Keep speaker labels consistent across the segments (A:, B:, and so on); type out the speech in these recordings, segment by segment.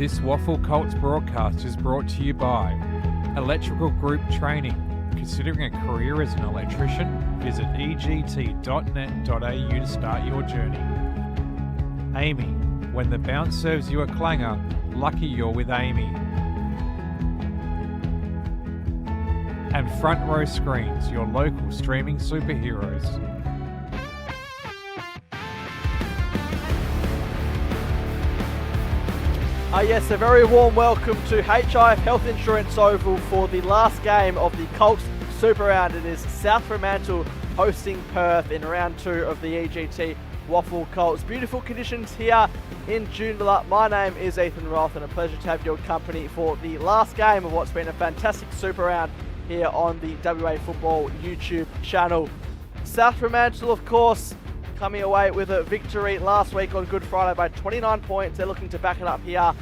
A: This WAFL Colts broadcast is brought to you by Electrical Group Training. Considering a career as an electrician, visit egt.net.au to start your journey. Amy, when the bounce serves you a clanger, lucky you're with Amy. And Front Row Screens, your local streaming superheroes.
B: Yes, a very warm welcome to HIF Health Insurance Oval for the last game of the Colts Super Round. It is South Fremantle hosting Perth in round 2 of the EGT WAFL Colts. Beautiful conditions here in Joondalup. My name is Ethan Roth and a pleasure to have your company for the last game of what's been a fantastic Super Round here on the WA Football YouTube channel. South Fremantle, of course, coming away with a victory last week on Good Friday by 29 points. They're looking to back it up here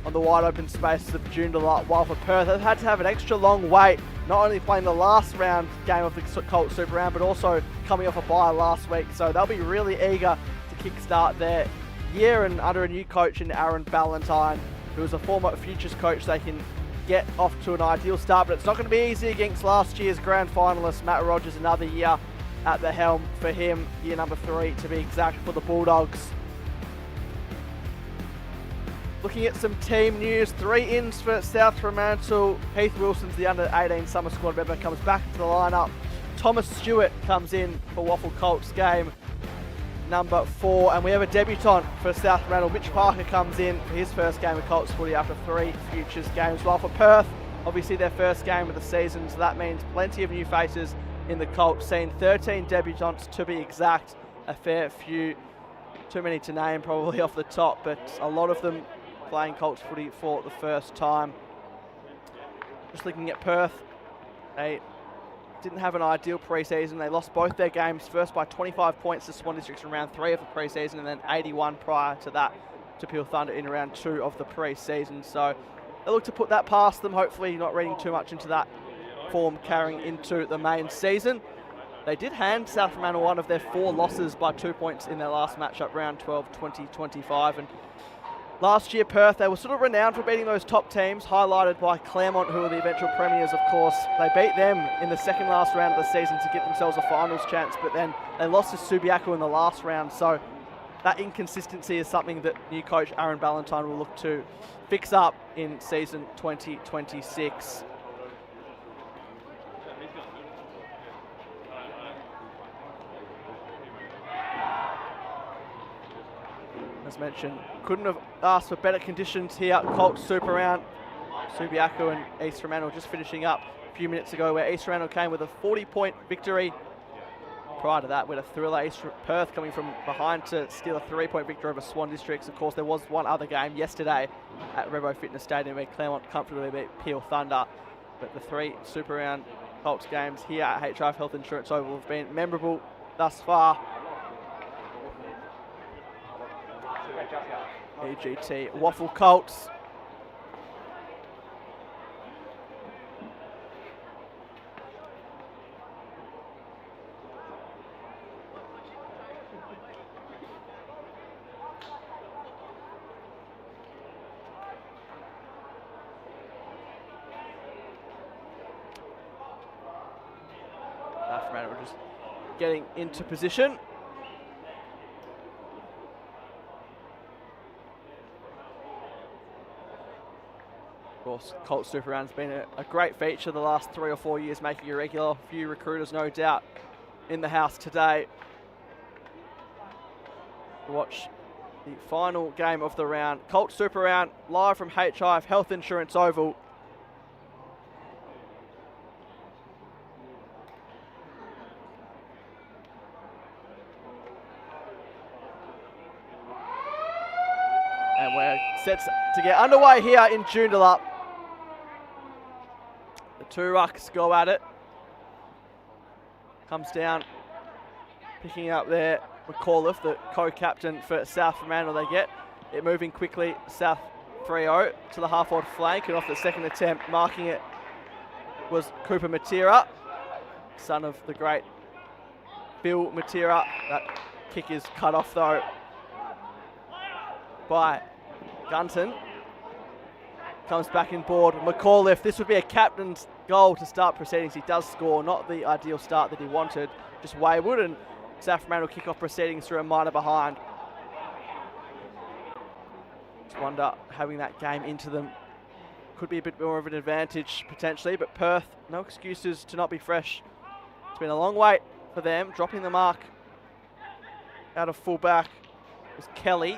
B: on the wide open spaces of Joondalup, while for Perth they've had to have an extra long wait, not only playing the last round game of the Colts Super Round, but also coming off a bye last week. So they'll be really eager to kickstart their year and under a new coach in Aaron Ballantyne, who is a former Futures coach. They can get off to an ideal start, but it's not going to be easy against last year's grand finalist Matt Rogers. Another year at the helm for him, year number 3 to be exact for the Bulldogs. Looking at some team news, 3 ins for South Fremantle. Heath Wilson's the under-18 summer squad member, comes back into the lineup. Thomas Stewart comes in for WAFL Colts game number 4, and we have a debutant for South Fremantle. Mitch Parker comes in for his first game of Colts footy after 3 Futures games. While for Perth, obviously their first game of the season, so that means plenty of new faces in the Colts scene. 13 debutants to be exact, a fair few, too many to name probably off the top, but a lot of them playing Colts footy for the first time. Just looking at Perth, they didn't have an ideal pre-season. They lost both their games, first by 25 points to Swan Districts in round 3 of the pre-season, and then 81 prior to that to Peel Thunder in round 2 of the pre-season. So they look to put that past them, hopefully not reading too much into that form carrying into the main season. They did hand South Fremantle one of their 4 losses by 2 points in their last matchup, round 12, 2025. And last year, Perth, they were sort of renowned for beating those top teams, highlighted by Claremont, who were the eventual premiers, of course. They beat them in the second last round of the season to get themselves a finals chance, but then they lost to Subiaco in the last round. So that inconsistency is something that new coach Aaron Ballantyne will look to fix up in season 2026. As mentioned, couldn't have asked for better conditions here. Colts Super Round. Subiaco and East Fremantle just finishing up a few minutes ago, where East Fremantle came with a 40-point victory. Prior to that, with a thriller, Perth coming from behind to steal a 3-point victory over Swan Districts. Of course, there was one other game yesterday at Revo Fitness Stadium where Claremont comfortably beat Peel Thunder. But the 3 Super Round Colts games here at HIF Health Insurance Oval have been memorable thus far. EGT WAFL Colts. Fremantle just getting into position. Of course, Colts Super Round has been a great feature the last 3 or 4 years, making a regular. A few recruiters, no doubt, in the house today to watch the final game of the round. Colts Super Round, live from HIF Health Insurance Oval. And we're set to get underway here in Joondalup. The 2 rucks go at it. Comes down, picking up there McAuliffe, the co-captain for South Fremantle. They get it moving quickly. South 3-0 to the half-forward flank, and off the second attempt, marking it was Cooper Matera, son of the great Bill Matera. That kick is cut off though by Gunton. comes back in board. McAuliffe, this would be a captain's goal to start proceedings. He does score, not the ideal start that he wanted, just wayward, and South Fremantle will kick off proceedings through a minor behind. Just wonder, having that game into them could be a bit more of an advantage potentially, but Perth, no excuses to not be fresh. It's been a long wait for them, dropping the mark out of fullback was Kelly.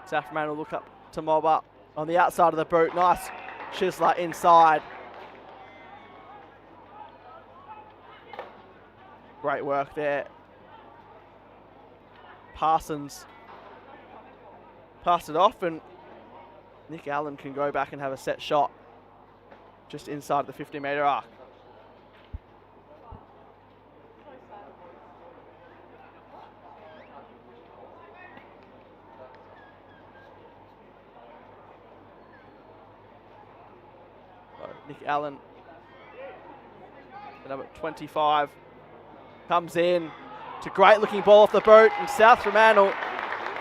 B: South Fremantle look up to mob up on the outside of the boot. Nice Chisler inside. Great work there. Parsons passed it off, and Nick Allen can go back and have a set shot just inside the 50-metre arc. Nick Allen, the number 25, comes in. It's a great looking ball off the boot, and South Fremantle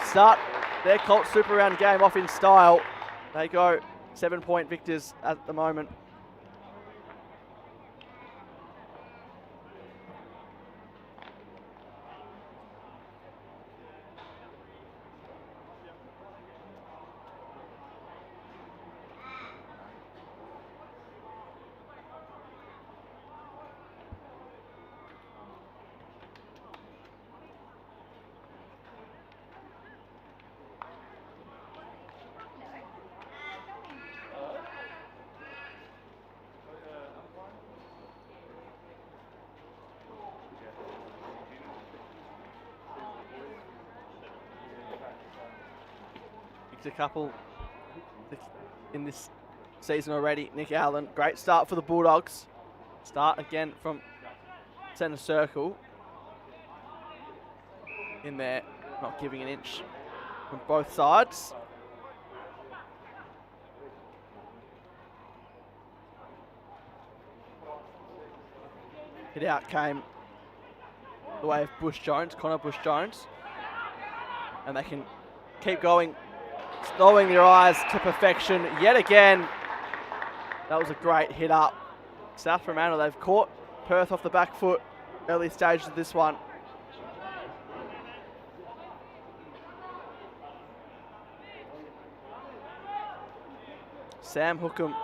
B: start their Colts Super Round game off in style. They go 7-point victors at the moment. A couple in this season already. Nick Allen, great start for the Bulldogs. Start again from centre circle. In there, not giving an inch from both sides. Hit out came the way of Bush Jones, Connor Bush Jones. And they can keep going, slowing their eyes to perfection yet again. That was a great hit up. South Fremantle, they've caught Perth off the back foot early stages of this one. Sam Hookham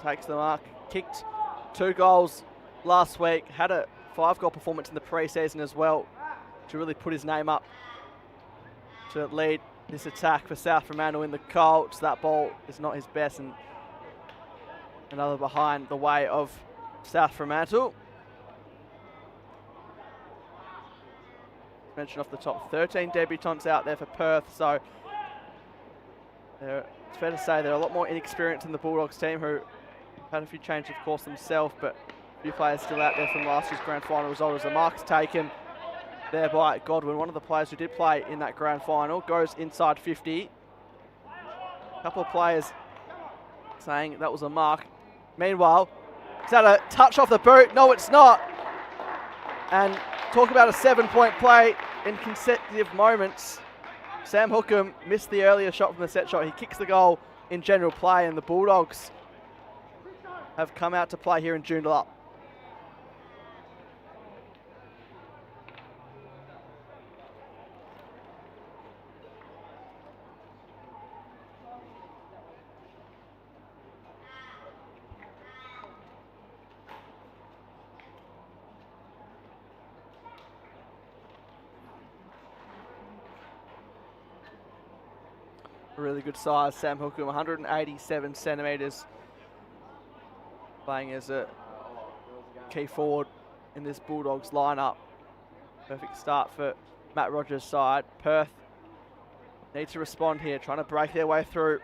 B: takes the mark, kicked 2 goals last week, had a 5-goal performance in the pre-season as well to really put his name up to lead this attack for South Fremantle in the Colts. That ball is not his best, and another behind the way of South Fremantle. Mentioned off the top, 13 debutants out there for Perth, so it's fair to say they're a lot more inexperienced than the Bulldogs team, who had a few changes, of course, themselves, but a few players still out there from last year's grand final result as the mark's taken there by Godwin, one of the players who did play in that grand final, goes inside 50. A couple of players saying that was a mark. Meanwhile, is that a touch off the boot? No, it's not. And talk about a 7-point play in consecutive moments. Sam Hookham missed the earlier shot from the set shot. He kicks the goal in general play, and the Bulldogs have come out to play here in Joondalup. Really good size, Sam Hookham, 187 centimetres, playing as a key forward in this Bulldogs lineup. Perfect start for Matt Rogers' side. Perth need to respond here, trying to break their way through.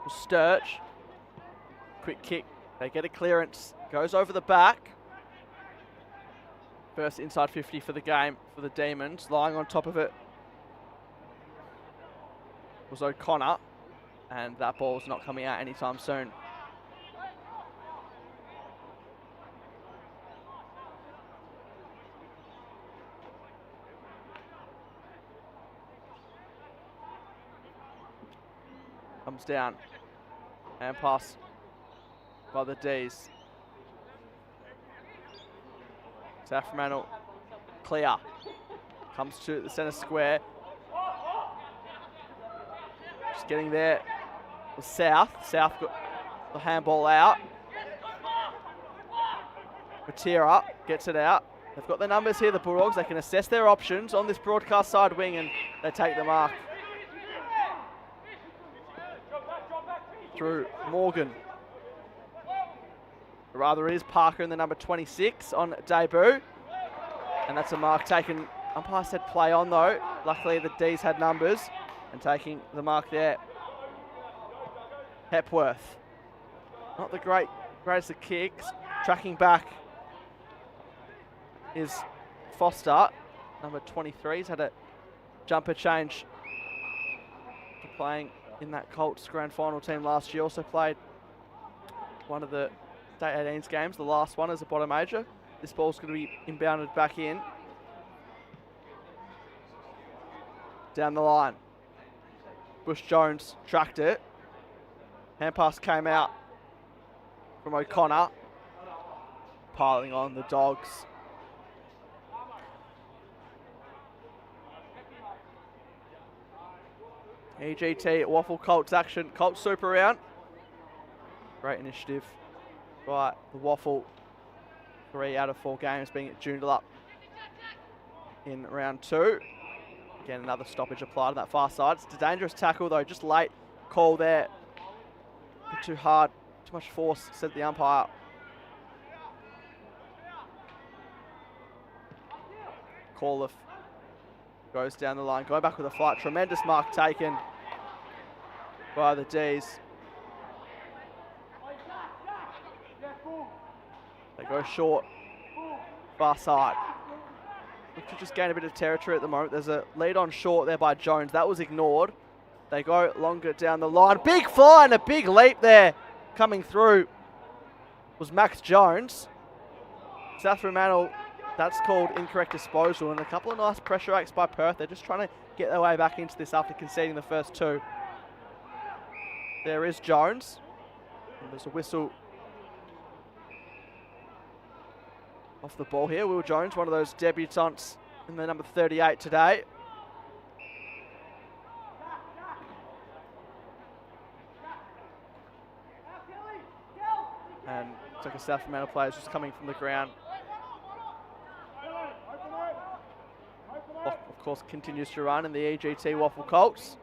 B: Sturge, quick kick, they get a clearance, goes over the back. First inside 50 for the game for the Demons, lying on top of it was O'Connor, and that ball's not coming out anytime soon. comes down. And pass by the D's. South Fremantle clear. Comes to the centre square. Just getting there was South. South got the handball out. Matera gets it out. They've got the numbers here, the Bulldogs. They can assess their options on this broadcast side wing and they take the mark. Through Morgan. Or rather, it is Parker in the number 26 on debut. And that's a mark taken. Umpire said play on though. Luckily the D's had numbers and taking the mark there. Hepworth. Not the greatest of kicks. Tracking back is Foster, number 23. He's had a jumper change to playing in that Colts grand final team last year. Also played one of the State 18s games, the last one as a bottom major. This ball's going to be inbounded back in. Down the line. Bush Jones tracked it. Hand pass came out from O'Connor. Piling on the Dogs. EGT WAFL Colts action. Colts super round. Great initiative by the WAFL. 3 out of 4 games being at Joondalup in round 2. Again, another stoppage applied on that far side. It's a dangerous tackle though, just late call there. A bit too hard, too much force, said the umpire. Corliff goes down the line, going back with a flight. Tremendous mark taken by the D's. They go short, far side. Look to just gain a bit of territory at the moment. There's a lead on short there by Jones. That was ignored. They go longer down the line. Big fly and a big leap there coming through was Max Jones. South Fremantle, that's called incorrect disposal, and a couple of nice pressure acts by Perth. They're just trying to get their way back into this after conceding the first 2. There is Jones. And there's a whistle off the ball here. Will Jones, one of those debutants in the number 38 today. And it's like a South Fremantle player just coming from the ground. Of course, continues to run in the EGT WAFL Colts.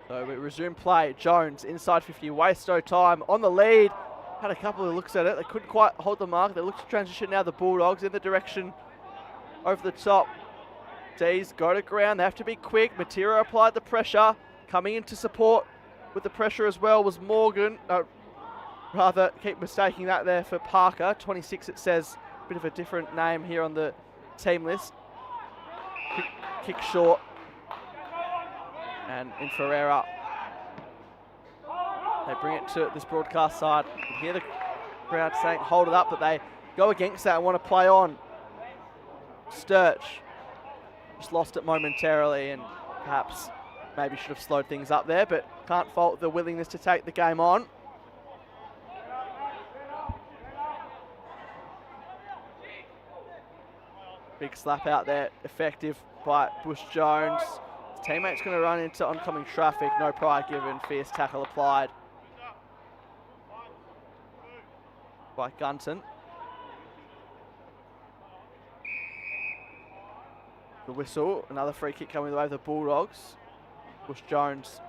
B: So we resume play. Jones inside 50, waste no time on the lead. Had a couple of looks at it. They couldn't quite hold the mark. They look to transition now. The Bulldogs in the direction over the top. D's go to ground. They have to be quick. Matera applied the pressure. Coming in to support with the pressure as well was Morgan. Rather, keep mistaking that there for Parker. 26 it says. Bit of a different name here on the team list. Kick short. And in Ferreira, they bring it to this broadcast side. You can hear the crowd saying, hold it up, but they go against that and want to play on. Sturch just lost it momentarily and perhaps maybe should have slowed things up there, but can't fault the willingness to take the game on. Big slap out there, effective by Bush Jones. His teammate's going to run into oncoming traffic, no prior given, fierce tackle applied by Gunton. The whistle, another free kick coming the way of the Bulldogs. Bush Jones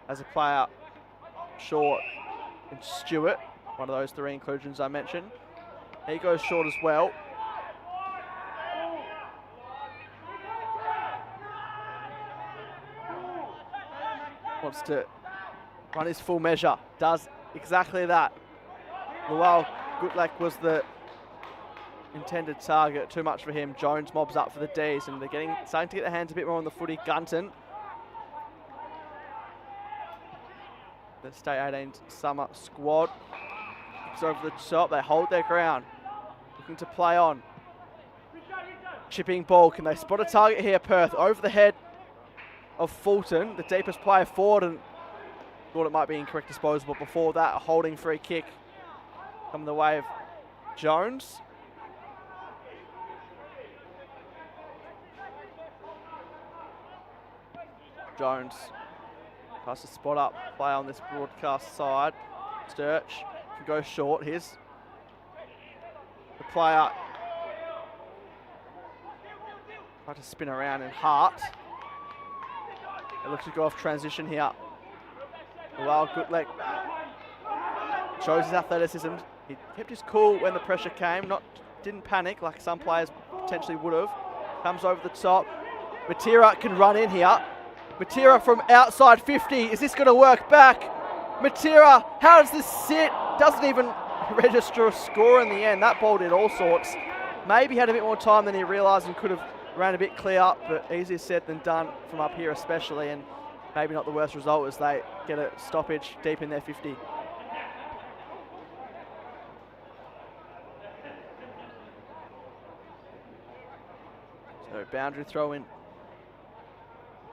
B: as a player short, and Stewart, one of those 3 inclusions I mentioned. He goes short as well. Wants to run his full measure, does exactly that. Lual Gutlek was the intended target. Too much for him. Jones mobs up for the Ds, and they're starting to get their hands a bit more on the footy. Gunton. The State 18 summer squad. Kicks over the top. They hold their ground. Looking to play on. Chipping ball. Can they spot a target here, Perth? Over the head of Fulton, the deepest player forward, and thought it might be incorrect disposal, but before that, a holding free kick coming the way of Jones. Jones tries to spot up play on this broadcast side. Sturch can go short. Here's the player. Try to spin around in Hart. It looks to go off transition here. Well, good leg. Shows his athleticism. He kept his cool when the pressure came. Didn't panic like some players potentially would have. Comes over the top. Matera can run in here. Matera from outside 50. Is this going to work back? Matera, how does this sit? Doesn't even register a score in the end. That ball did all sorts. Maybe had a bit more time than he realised and could have ran a bit clear up, but easier said than done from up here especially, and maybe not the worst result as they get a stoppage deep in their 50. So boundary throw in.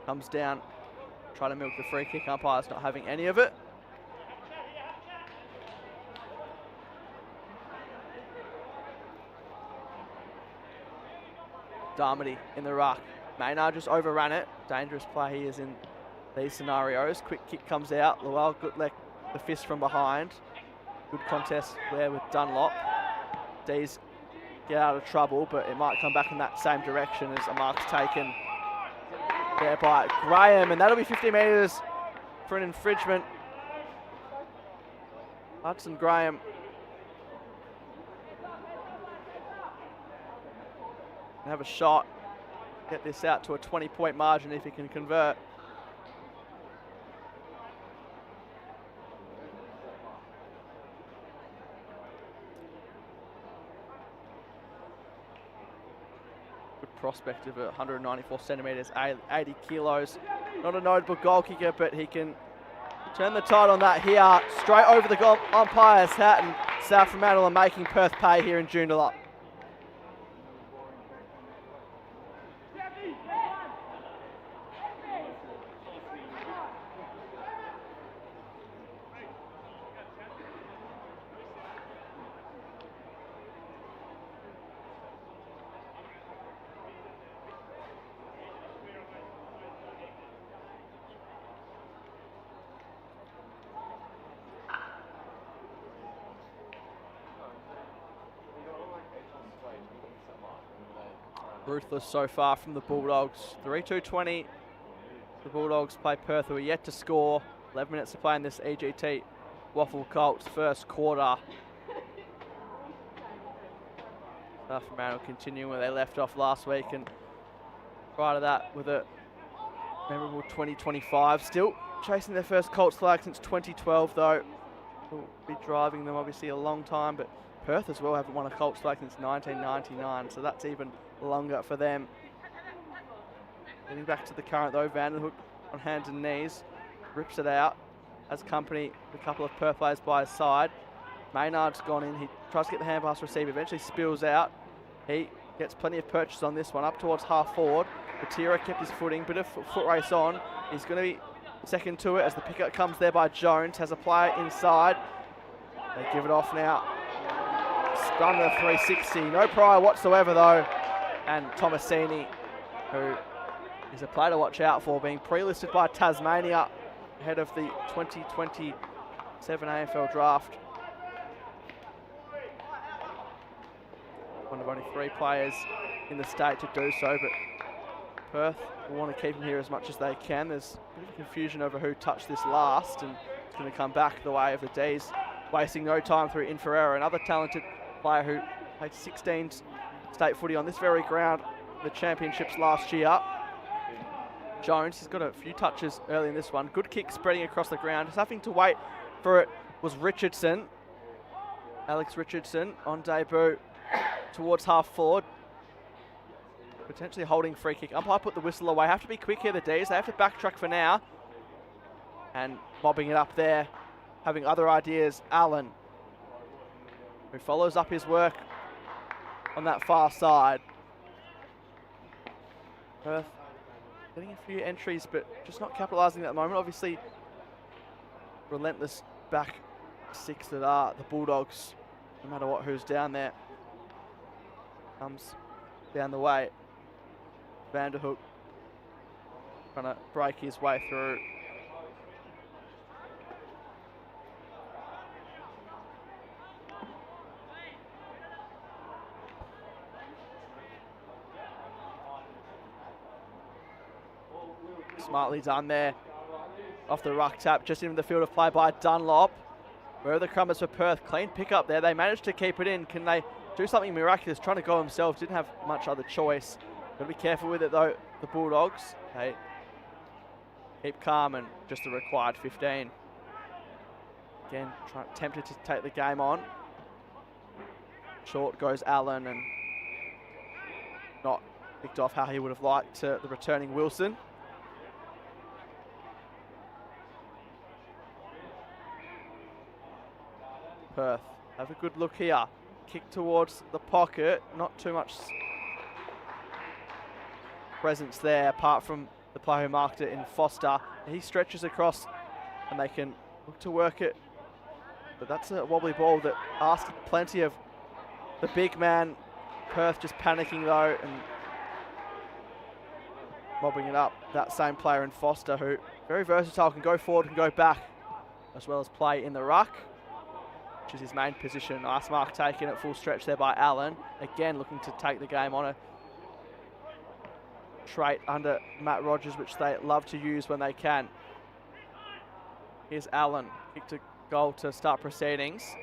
B: Comes down. Try to milk the free kick. Umpire's not having any of it. Darmody in the ruck. Maynard just overran it. Dangerous play he is in these scenarios. Quick kick comes out. Luell Gutlek, the fist from behind. Good contest there with Dunlop. D's get out of trouble, but it might come back in that same direction as a mark's taken there by Graham, and that'll be 50 metres for an infringement. Hudson Graham can have a shot, get this out to a 20-point margin if he can convert. Prospect of 194 centimetres, 80 kilos. Not a notable goal kicker, but he can turn the tide on that here. Straight over the goal umpire's hat, and South Fremantle are making Perth pay here in Joondalup. Ruthless so far from the Bulldogs. 3-2-20. The Bulldogs play Perth, who are yet to score. 11 minutes to play in this EGT WAFL Colts first quarter. South Fremantle continuing where they left off last week, and prior to that with a memorable 2025. Still chasing their first Colts flag since 2012 though. Will be driving them obviously a long time, but Perth as well haven't won a Colts flag since 1999, so that's even longer for them. Getting back to the current though, Vanderhook on hands and knees, rips it out, has company, a couple of Perth players by his side. Maynard's gone in, he tries to get the hand pass receiver, eventually spills out. He gets plenty of purchase on this one, up towards half forward. Matera kept his footing, bit of foot race on. He's going to be second to it as the pickup comes there by Jones, has a player inside. They give it off now. Spun the 360, no prior whatsoever though. And Tomasini, who is a player to watch out for, being pre-listed by Tasmania ahead of the 2027 AFL draft. One of only 3 players in the state to do so, but Perth will want to keep him here as much as they can. There's a bit of confusion over who touched this last, and it's going to come back the way of the D's, wasting no time through Inferrera, another talented player who played 16 state footy on this very ground, the championships last year. Jones has got a few touches early in this one. Good kick spreading across the ground. Just having to wait for it was Richardson. Alex Richardson on debut towards half forward. Potentially holding free kick. Umpire put the whistle away. Have to be quick here, the D's. They have to backtrack for now. And bobbing it up there, having other ideas, Allen, who follows up his work on that far side. Perth getting a few entries, but just not capitalising at the moment. Obviously, relentless back six that are the Bulldogs, no matter what, who's down there. Comes down the way. Vanderhoek trying to break his way through. Smartly done there. Off the ruck tap, just into the field of play by Dunlop. Where are the crumbers for Perth? Clean pick up there. They managed to keep it in. Can they do something miraculous? Trying to go themselves. Didn't have much other choice. Got to be careful with it though, the Bulldogs. They keep calm and just the required 15. Again, tempted to take the game on. Short goes Allen and not picked off how he would have liked the returning Wilson. Perth have a good look here. Kick towards the pocket. Not too much presence there apart from the player who marked it in Foster. He stretches across and they can look to work it. But that's a wobbly ball that asked plenty of the big man. Perth just panicking though and mobbing it up. That same player in Foster, who very versatile, can go forward, can go back, as well as play in the ruck, which is his main position. Nice mark taken at full stretch there by Allen. Again, looking to take the game on, a trait under Matt Rogers, which they love to use when they can. Here's Allen, kick to goal to start proceedings.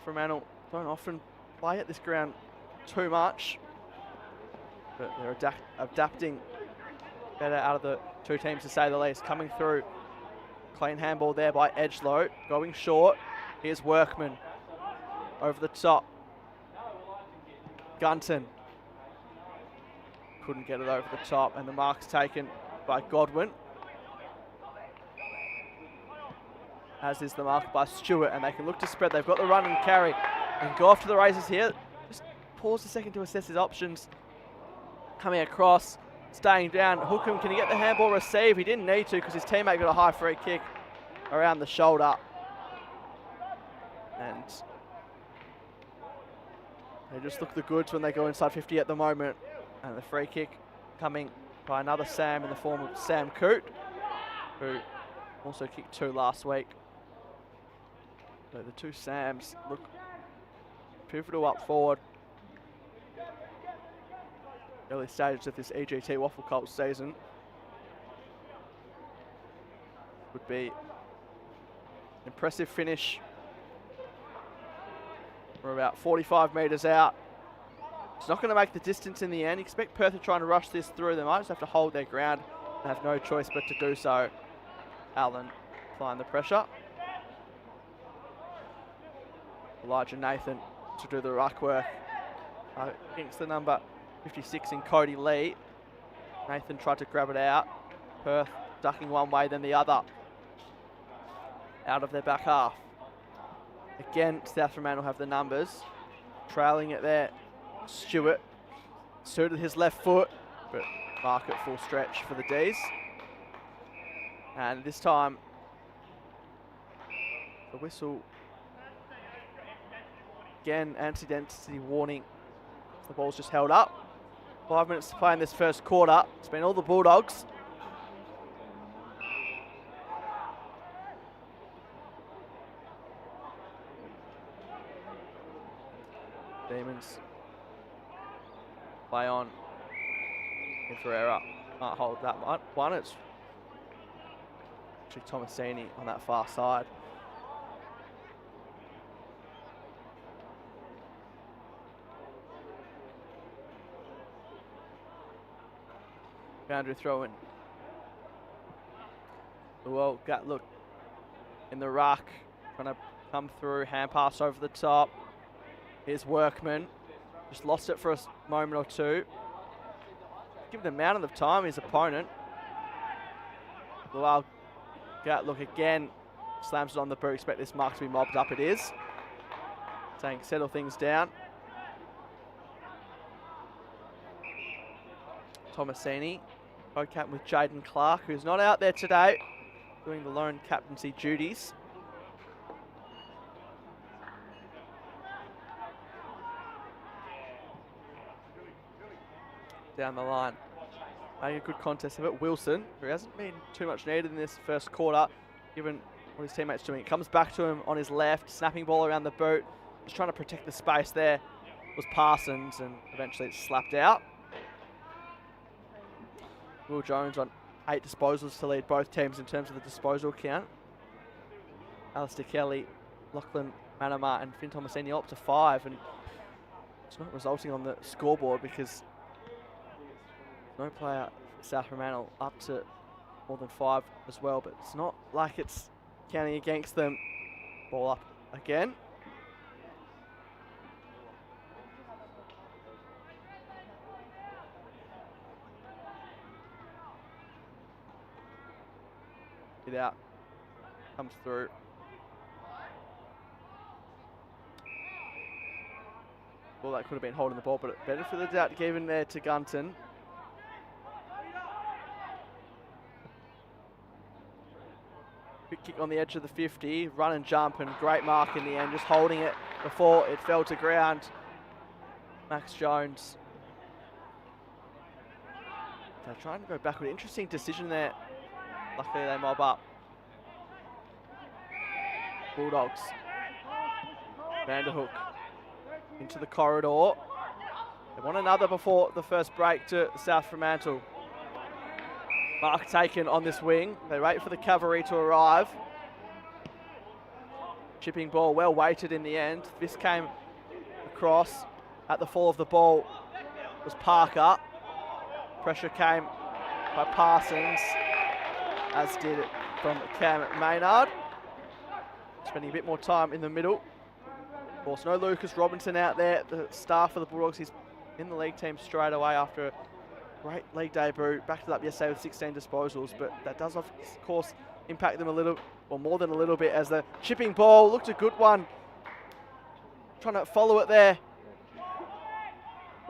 B: Fremantle don't often play at this ground too much, but they're adapting better out of the two teams, to say the least. Coming through, clean handball there by Edgelow, going short. Here's Workman over the top. Gunton couldn't get it over the top, and the mark's taken by Godwin, as is the mark by Stewart, and they can look to spread. They've got the run and carry and go off to the races here. Just pause a second to assess his options. Coming across, staying down. Hookham, can he get the handball receive? He didn't need to because his teammate got a high free kick around the shoulder. And they just look the goods when they go inside 50 at the moment. And the free kick coming by another Sam in the form of Sam Coote, who also kicked 2 last week. So the two Sams look pivotal up forward. Early stages of this EGT WAFL Colts season. Would be an impressive finish. We're about 45 metres out. It's not going to make the distance in the end. Expect Perth are trying to rush this through. They might just have to hold their ground and have no choice but to do so. Allen applying the pressure. Elijah Nathan to do the ruck work against the number 56 in Cody Lee. Nathan tried to grab it out. Perth ducking one way then the other. Out of their back half. Again, South Fremantle have the numbers. Trailing it there. Stewart suited his left foot, but mark it full stretch for the D's. And this time, the whistle. Again, anti-density warning. The ball's just held up. 5 minutes to play in this first quarter. It's been all the Bulldogs. Demons play on. Ferreira can't hold that one. It's actually Tomasini on that far side. Boundary throw in. Well, got look in the ruck. Trying to come through, hand pass over the top. Here's Workman. Just lost it for a moment or two. Give the amount of time his opponent. Luau Gat look again. Slams it on the boot. Expect this mark to be mobbed up. It is. Saying settle things down. Tomasini, co-captain with Jaden Clark, who's not out there today, doing the lone captaincy duties. Down the line. Making a good contest of it. Wilson, who hasn't been too much needed in this first quarter, given what his teammates doing. It comes back to him on his left, snapping ball around the boot, just trying to protect the space there. Was Parsons, and eventually it's slapped out. Will Jones on 8 disposals to lead both teams in terms of the disposal count. Alistair Kelly, Lachlan Manama and Finn Tomasini up to 5, and it's not resulting on the scoreboard because no player South Fremantle up to more than 5 as well, but it's not like it's counting against them. Ball up again. Get out. Comes through. Well, that could have been holding the ball, but better for the doubt given there to Gunton. Quick kick on the edge of the 50, run and jump, and great mark in the end, just holding it before it fell to ground. Max Jones. They're trying to go backward. Interesting decision there. Luckily they mob up. Bulldogs. Vanderhook into the corridor. They want another before the first break to South Fremantle. Mark taken on this wing. They wait for the cavalry to arrive. Chipping ball well weighted in the end. This came across at the fall of the ball was Parker. Pressure came by Parsons, as did it from Cam Maynard. Spending a bit more time in the middle. Of course, no Lucas Robinson out there, the star for the Bulldogs. He's in the league team straight away after a great league debut. Backed it up yesterday with 16 disposals, but that does, of course, impact them a little, or more than a little bit, as the chipping ball looked a good one. Trying to follow it there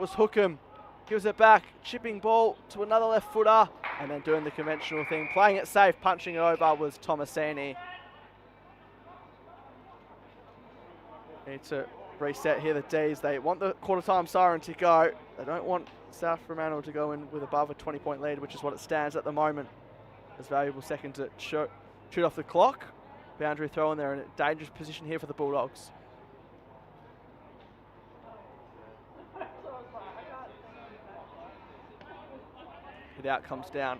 B: was Hookham. Gives it back, chipping ball to another left footer, and then doing the conventional thing. Playing it safe, punching it over was Tomasini. Need to reset here the Ds. They want the quarter time siren to go. They don't want South Fremantle to go in with above a 20-point lead, which is what it stands at the moment. There's valuable second to shoot off the clock. Boundary throw in there in a dangerous position here for the Bulldogs. It out comes down.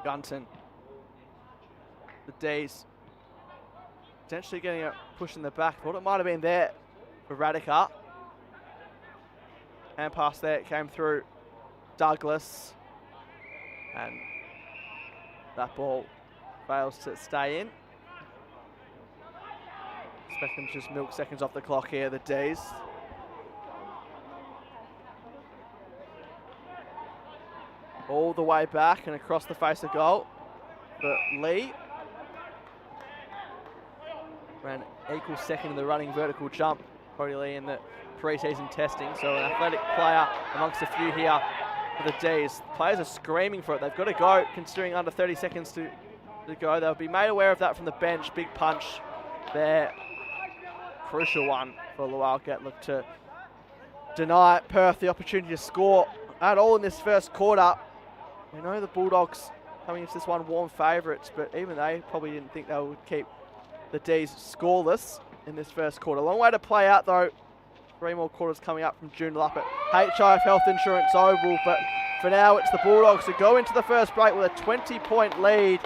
B: Gunton. The Ds potentially getting a push in the back. Thought it might have been there for Radica. Hand pass there, it came through Douglas. And that ball fails to stay in. Expect them to just milk seconds off the clock here, the Ds. All the way back and across the face of goal for Lee. Ran equal second in the running vertical jump, Cody Lee, in the pre-season testing. So an athletic player amongst a few here for the Ds. Players are screaming for it. They've got to go, considering under 30 seconds to go. They'll be made aware of that from the bench. Big punch there. Crucial one for Luau Gatlook to deny Perth the opportunity to score at all in this first quarter. We know the Bulldogs coming into this one warm favourites, but even they probably didn't think they would keep the Ds scoreless in this first quarter. Long way to play out though. 3 more quarters coming up from Joondalup at HIF Health Insurance Oval, but for now it's the Bulldogs who go into the first break with a 20-point lead.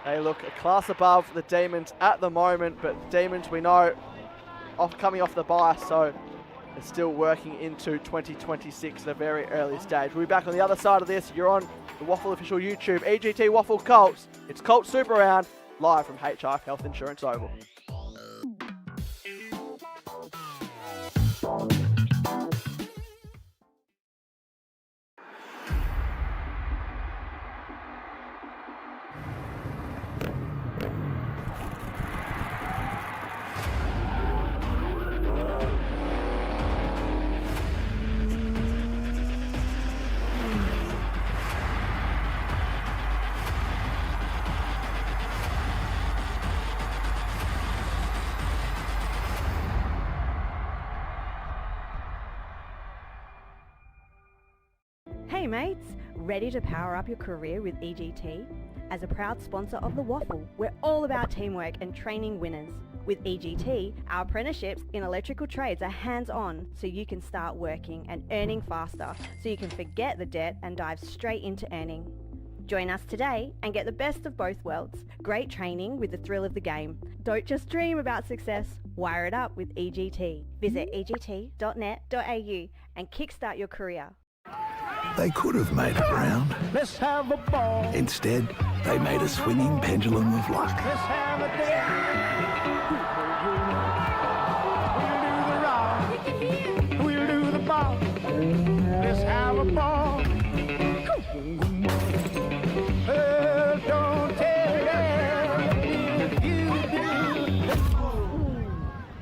B: They look a class above the Demons at the moment, but the Demons, we know, coming off the bye, so they're still working into 2026 at a very early stage. We'll be back on the other side of this. You're on the WAFL official YouTube, EGT WAFL Colts. It's Colts Super Round, live from HIF Health Insurance Oval.
C: Hey mates, ready to power up your career with EGT? As a proud sponsor of the WAFL, we're all about teamwork and training winners. With EGT, our apprenticeships in electrical trades are hands-on, so you can start working and earning faster, so you can forget the debt and dive straight into earning. Join us today and get the best of both worlds. Great training with the thrill of the game. Don't just dream about success, wire it up with EGT. Visit egt.net.au and kickstart your career.
D: They could have made it round.
E: Let's have a ball.
D: Instead, they made a swinging pendulum of luck.
E: Let's have a day. We'll do the rock. We'll do the ball. Let's have a ball. Don't tell if you do.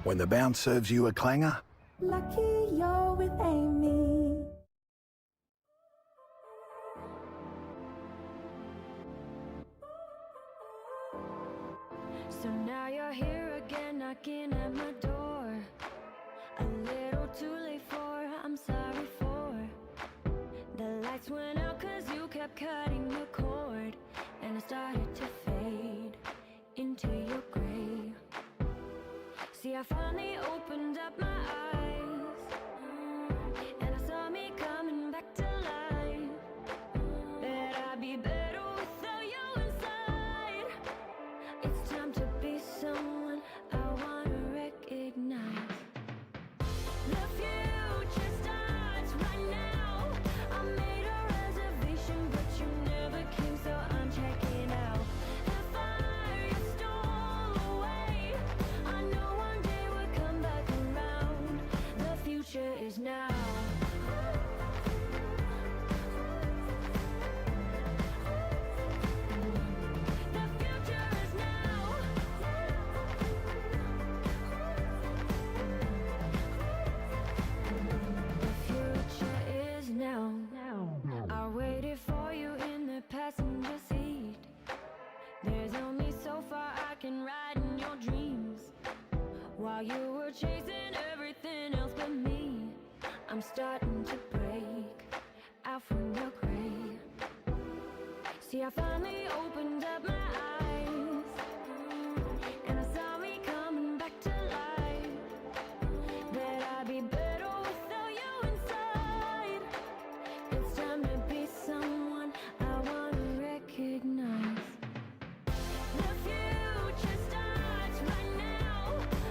D: When the bounce serves you a clanger,
F: Lucky you're with Amy.
G: So now you're here again, knocking at my door. A little too late for, I'm sorry for. The lights went out cause you kept cutting the cord. And I started to fade into your gray. See, I finally opened up my eyes, and I saw me coming back to life. That I'd be better without you inside. It's time to be someone I wanna recognize. The future starts right now. I made a reservation, but you never came, so I'm checking out. The fire you stole away, I know one day we'll come back around. The future is now. The future is now. The future is now. I waited for you in the passenger seat. There's only so far I can ride in your dreams. While you were chasing everything else but me, I'm starting to break out from your gray. See, I finally opened up my eyes, and I saw me coming back to life. That I'd be better without you inside. It's time to be someone I wanna recognize. The future starts right now.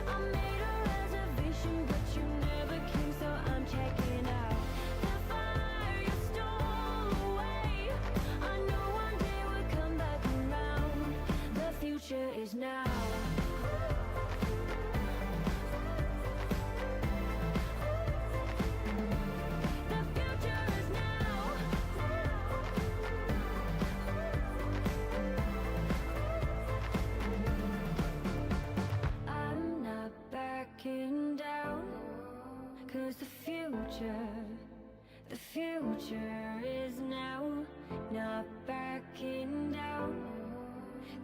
G: I made a reservation, but you never came, so I'm checking out. The fire you stole away, I know one day we'll come back around. The future is now. The future is now. I'm not backing down, cause the future is now. Not backing down,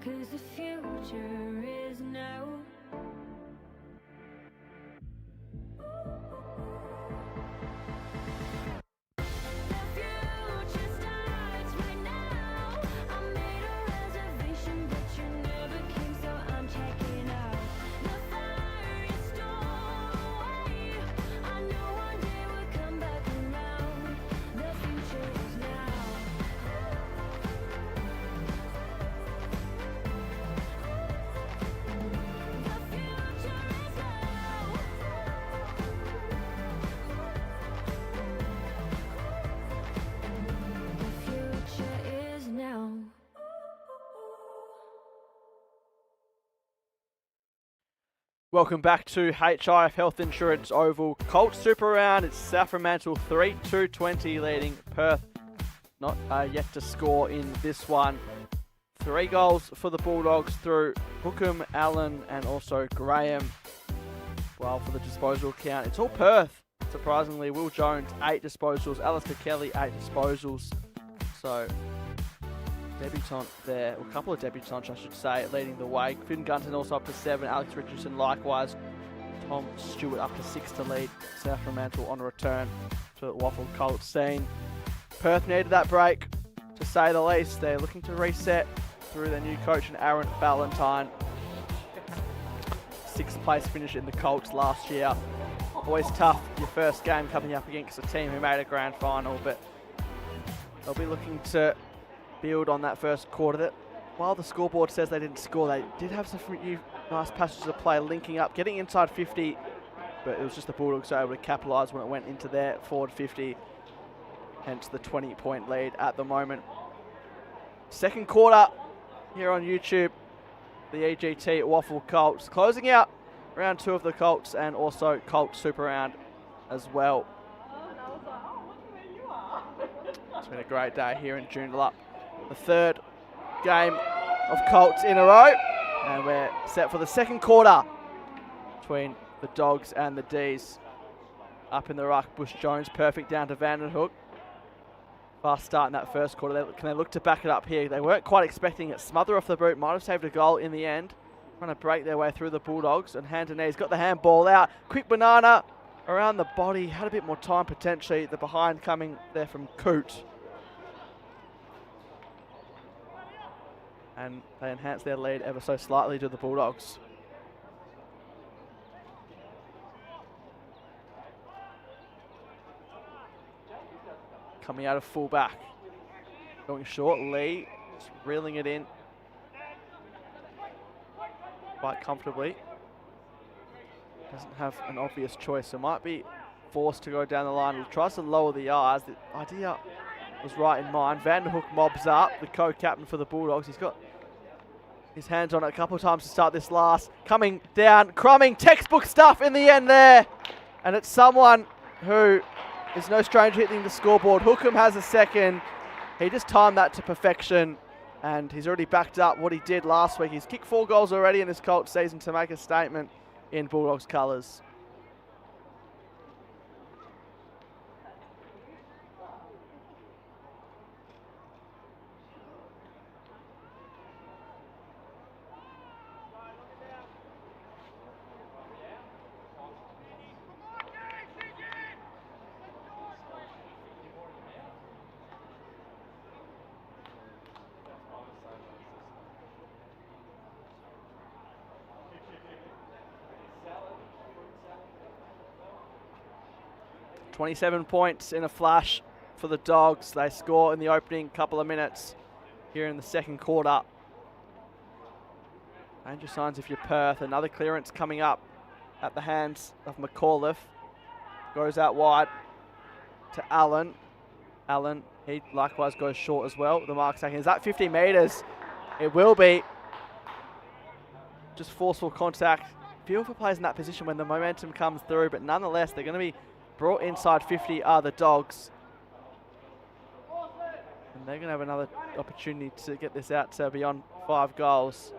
G: cause the future is now. The future starts right now. I made a reservation, but you never came, so I'm checking out. The fire you stole away, I know one day we'll come back around. The future is now. The
B: Welcome back to HIF Health Insurance Oval. Colts Super Round. It's South Fremantle 3-2-20 leading Perth. Not yet to score in this one. 3 goals for the Bulldogs through Hookham, Allen and also Graham. Well, for the disposal count, it's all Perth. Surprisingly, Will Jones, 8 disposals. Alistair Kelly, 8 disposals. So, debutant there, or a couple of debutants, I should say, leading the way. Finn Gunton also up to 7. Alex Richardson likewise. Tom Stewart up to 6 to lead South Fremantle on return to the WAFL Colts scene. Perth needed that break, to say the least. They're looking to reset through their new coach, Aaron Ballantyne. 6th place finish in the Colts last year. Always tough, your first game coming up against a team who made a grand final, but they'll be looking to build on that first quarter. That while the scoreboard says they didn't score, they did have some new nice passages of play, linking up, getting inside 50, but it was just the Bulldogs able to capitalise when it went into their forward 50, hence the 20-point lead at the moment. Second quarter here on YouTube, the EGT WAFL Colts closing out round 2 of the Colts and also Colts Super Round as well. It's been a great day here in Joondalup. The 3rd game of Colts in a row, and we're set for the second quarter between the Dogs and the D's. Up in the ruck, Bush Jones, perfect down to Vandenhoek. Fast start in that first quarter. Can they look to back it up here? They weren't quite expecting it. Smother off the boot, might have saved a goal in the end. Trying to break their way through the Bulldogs, and Handonese got the handball out. Quick banana around the body, had a bit more time potentially. The behind coming there from Coote. And they enhance their lead ever so slightly to the Bulldogs. Coming out of full-back. Going short, Lee just reeling it in quite comfortably. Doesn't have an obvious choice, so might be forced to go down the line. He tries to lower the eyes. The idea was right in mind. Vandenhoek mobs up, the co-captain for the Bulldogs. He's got his hands on it a couple of times to start this last. Coming down, crumbing, textbook stuff in the end there. And it's someone who is no stranger hitting the scoreboard. Hookham has a second. He just timed that to perfection, and he's already backed up what he did last week. He's kicked 4 goals already in this Colts season to make a statement in Bulldogs colours. .27 points in a flash for the Dogs. They score in the opening couple of minutes here in the second quarter. Danger signs if you're Perth. Another clearance coming up at the hands of McAuliffe. Goes out wide to Allen. Allen, he likewise goes short as well. The mark taken. Is that 50 metres? It will be. Just forceful contact. Beautiful plays in that position when the momentum comes through, but nonetheless, they're going to be brought inside 50 are the Dogs. And they're going to have another opportunity to get this out to beyond 5 goals.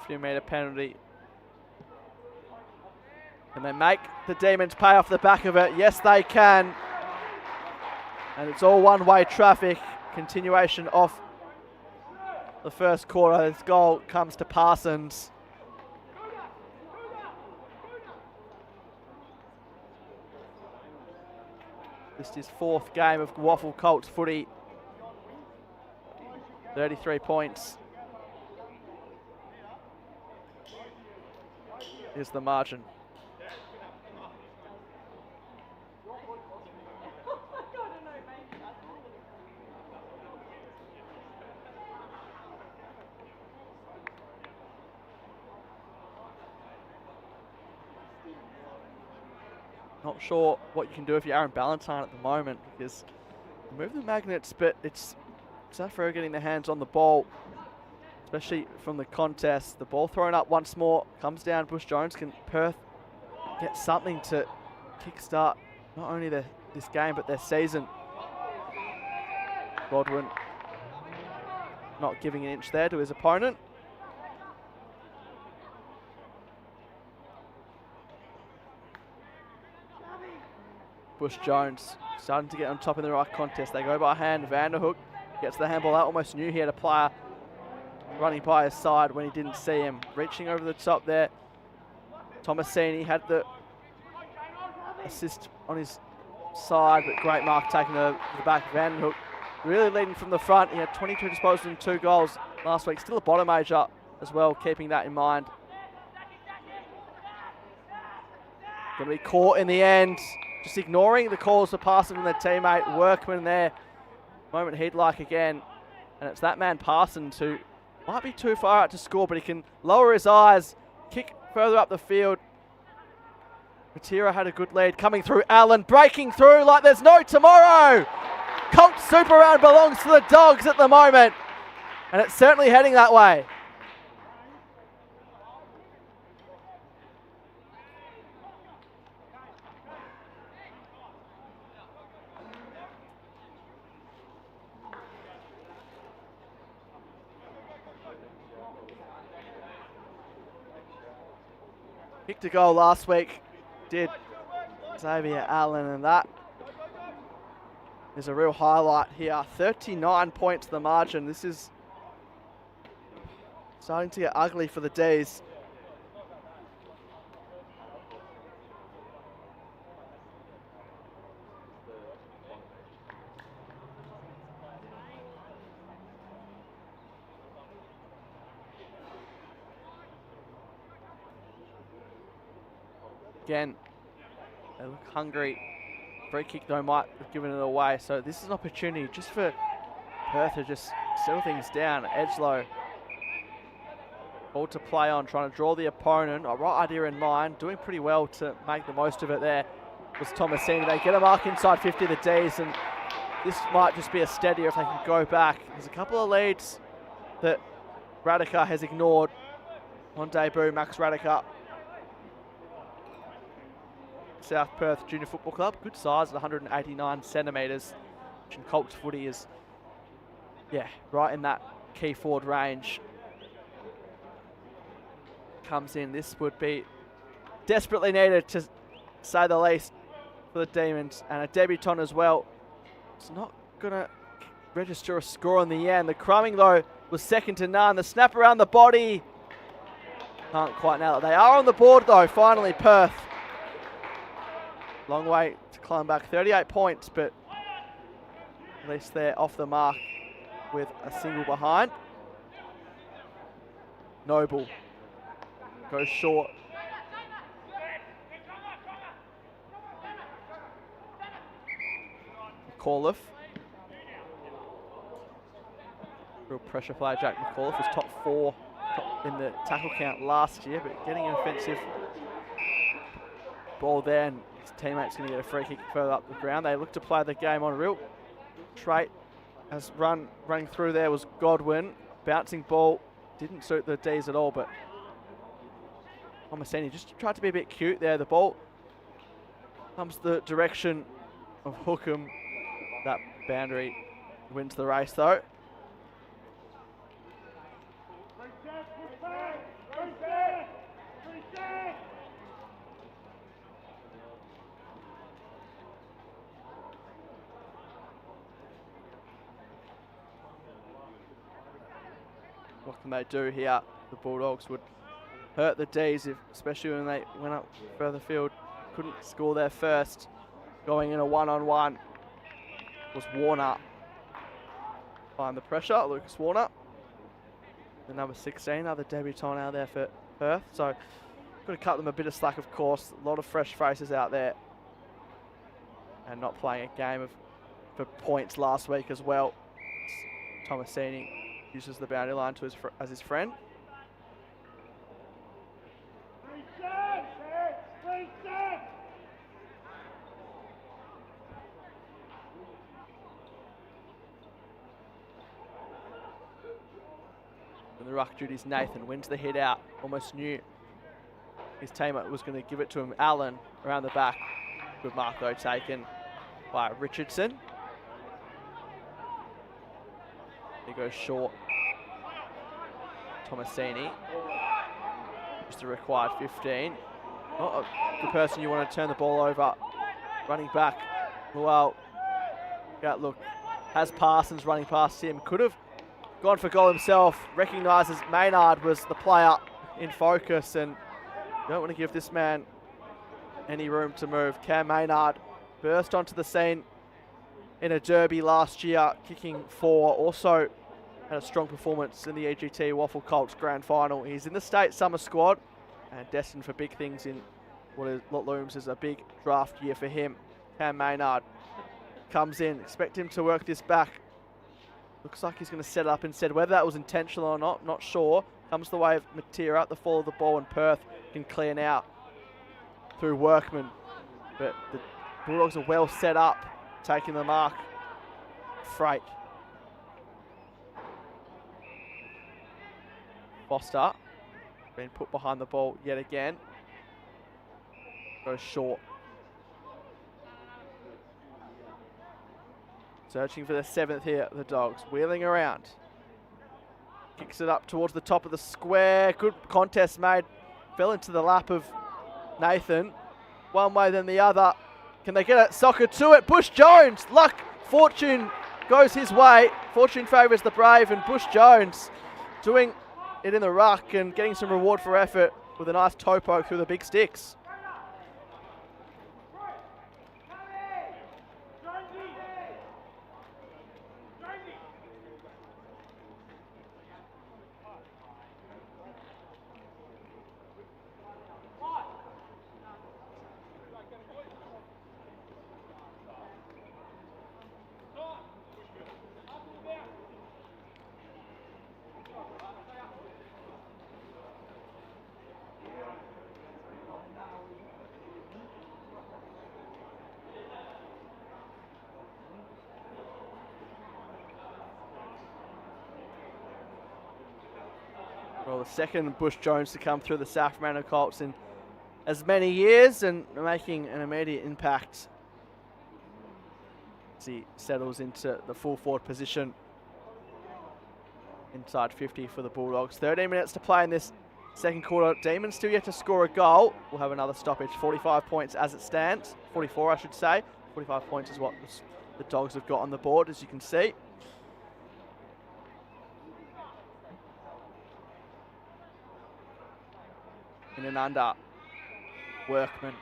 B: Few-metre penalty. Can they make the Demons pay off the back of it? Yes, they can. And it's all one-way traffic. Continuation of the first quarter. This goal comes to Parsons. This is his 4th game of WAFL Colts footy. 33 points is the margin. Not sure what you can do if you're Aaron Ballantyne at the moment, because Move the magnets, but it's South Freo getting their hands on the ball, especially from the contest. The ball thrown up once more, comes down. Bush Jones. Can Perth get something to kickstart not only this game but their season? Godwin not giving an inch there to his opponent. Bush Jones starting to get on top in the right contest. They go by hand. Vanderhoek gets the handball out. Almost knew he had a player running by his side when he didn't see him. Reaching over the top there. Tomasini had the assist on his side, but great mark taken to the back. Vanderhoek really leading from the front. He had 22 disposals and 2 goals last week. Still a bottom major as well, keeping that in mind. Going to be caught in the end. Just ignoring the calls for passing from their teammate. Workman there. Moment he'd like again. And it's that man Parsons who might be too far out to score, but he can lower his eyes, kick further up the field. Matera had a good lead coming through. Allen breaking through like there's no tomorrow. Colts Super Round belongs to the Dogs at the moment. And it's certainly heading that way. Kicked a goal last week, did Xavier Allen, and that is a real highlight here. 39 points the margin. This is starting to get ugly for the D's. Again, they look hungry. Free kick though might have given it away. So this is an opportunity just for Perth to just settle things down. Edgelow, ball to play on, trying to draw the opponent. A right idea in mind, doing pretty well to make the most of it there was Tomasini. They get a mark inside 50 of the D's, and this might just be a steadier if they can go back. There's a couple of leads that Radica has ignored on debut. Max Radica, South Perth Junior Football Club, good size at 189 centimetres. And Colts footy is, yeah, right in that key forward range. Comes in. This would be desperately needed, to say the least, for the Demons, and a debutant as well. It's not going to register a score in the end. The crumbing though was second to none. The snap around the body, can't quite nail it. They are on the board though, finally, Perth. Long way to climb back, 38 points, but at least they're off the mark with a single behind. Noble goes short. McAuliffe. Real pressure player, Jack McAuliffe was top 4 in the tackle count last year, but getting an offensive ball there, and his teammate's going to get a free kick further up the ground. They look to play the game on. Real trait as running through there was Godwin. Bouncing ball didn't suit the D's at all, but Tomasini just tried to be a bit cute there. The ball comes the direction of Hookham. That boundary wins the race though. What can they do here? The Bulldogs would hurt the D's, especially when they went up further field. Couldn't score their first. Going in a one-on-one was Warner. Find the pressure, Lucas Warner. The number 16, another debutant out there for Perth. So got to cut them a bit of slack, of course. A lot of fresh faces out there. And not playing a game for points last week as well. Tomasini uses the boundary line to as his friend. the ruck duties, Nathan wins the hit out. Almost knew his teammate was going to give it to him. Allen around the back. Good mark though taken by Richardson. He goes short. Tomasini. Just a required 15. Not the person you want to turn the ball over. Running back. Well, yeah, look, has Parsons running past him. Could have gone for goal himself. Recognises Maynard was the player in focus, and you don't want to give this man any room to move. Cam Maynard burst onto the scene in a derby last year, kicking 4. Also had a strong performance in the EGT WAFL Colts Grand Final. He's in the state summer squad and destined for big things in what looms as a big draft year for him. Cam Maynard comes in. Expect him to work this back. Looks like he's going to set up instead. Whether that was intentional or not sure. Comes the way of Matera. The fall of the ball, and Perth can clear now through Workman. But the Bulldogs are well set up, taking the mark. Freight. Foster being put behind the ball yet again. Goes short. Searching for the 7th here, the Dogs. Wheeling around. Kicks it up towards the top of the square. Good contest made. Fell into the lap of Nathan. One way then the other. Can they get a soccer to it? Bush Jones. Luck. Fortune goes his way. Fortune favours the brave, and Bush Jones doing it in the ruck and getting some reward for effort with a nice toe poke through the big sticks. Well, the second Bush Jones to come through the Fremantle Colts in as many years, and making an immediate impact as he settles into the full forward position. Inside 50 for the Bulldogs. 13 minutes to play in this second quarter. Demons still yet to score a goal. We'll have another stoppage. 45 points as it stands. 44, I should say. 45 points is what the Dogs have got on the board, as you can see. In and under. Workman.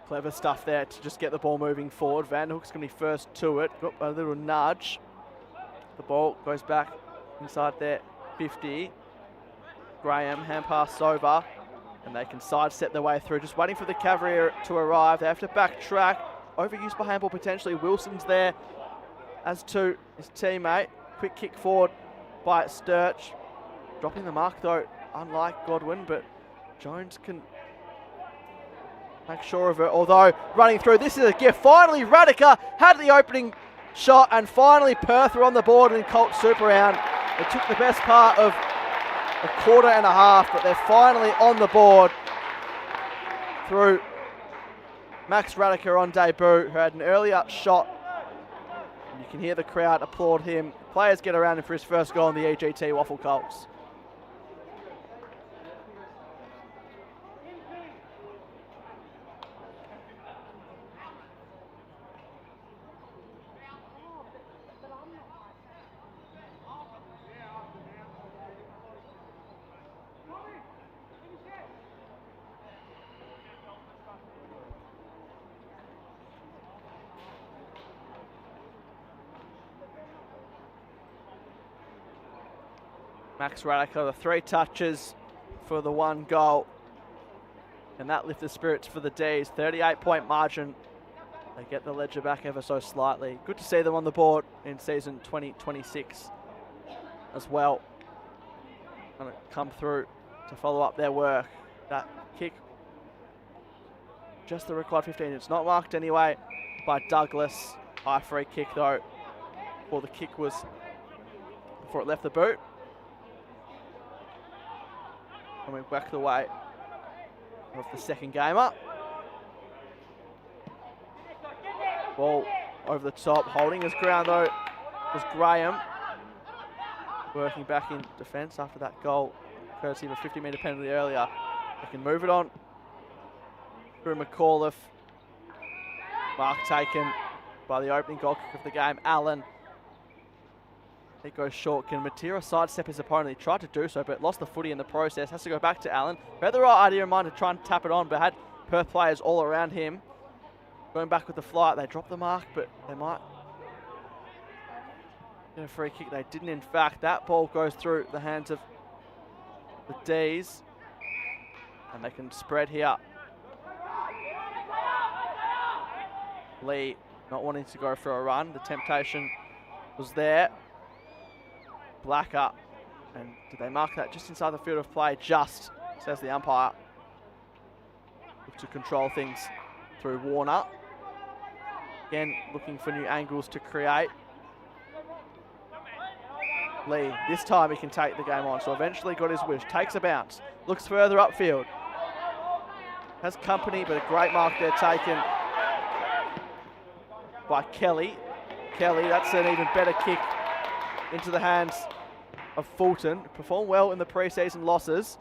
B: Clever stuff there to just get the ball moving forward. Van Hook's going to be first to it. Got a little nudge. The ball goes back inside there. 50. Graham hand pass over. And they can sidestep their way through. Just waiting for the cavalry to arrive. They have to backtrack. Overused by handball potentially. Wilson's there, as to his teammate. Quick kick forward by Sturch. Dropping the mark though, unlike Godwin, but Jones can make sure of it. Although running through, this is a gift. Finally, Radica had the opening shot, and finally Perth are on the board in Colts Super Round. It took the best part of a quarter and a half, but they're finally on the board through Max Radica on debut, who had an earlier shot. You can hear the crowd applaud him. Players get around him for his first goal in the EGT WAFL Colts. Max Radica, the 3 touches for the 1 goal. And that lifted spirits for the D's. 38-point margin. They get the ledger back ever so slightly. Good to see them on the board in season 2026 as well. Going to come through to follow up their work. That kick just the required 15. It's not marked anyway by Douglas. High free kick though, before it left the boot. Coming back the way of the second gamer. Ball over the top, holding his ground though was Graham. Working back in defence after that goal, courtesy of a 50-metre penalty earlier. They can move it on through McAuliffe. Mark taken by the opening goal kick of the game, Allen. It goes short. Can Matera sidestep his opponent? He tried to do so, but lost the footy in the process. Has to go back to Allen. He had the right idea in mind to try and tap it on, but had Perth players all around him. Going back with the flight, they dropped the mark, but they might get a free kick. They didn't, in fact. That ball goes through the hands of the D's, and they can spread here. Lee not wanting to go for a run. The temptation was there. Blacker, and did they mark that just inside the field of play? Just, says the umpire. Look to control things through Warner. Again, looking for new angles to create. Lee, this time he can take the game on, so eventually got his wish. Takes a bounce, looks further upfield. Has company, but a great mark there taken by Kelly. Kelly, that's an even better kick into the hands of Fulton. Performed well in the pre-season losses.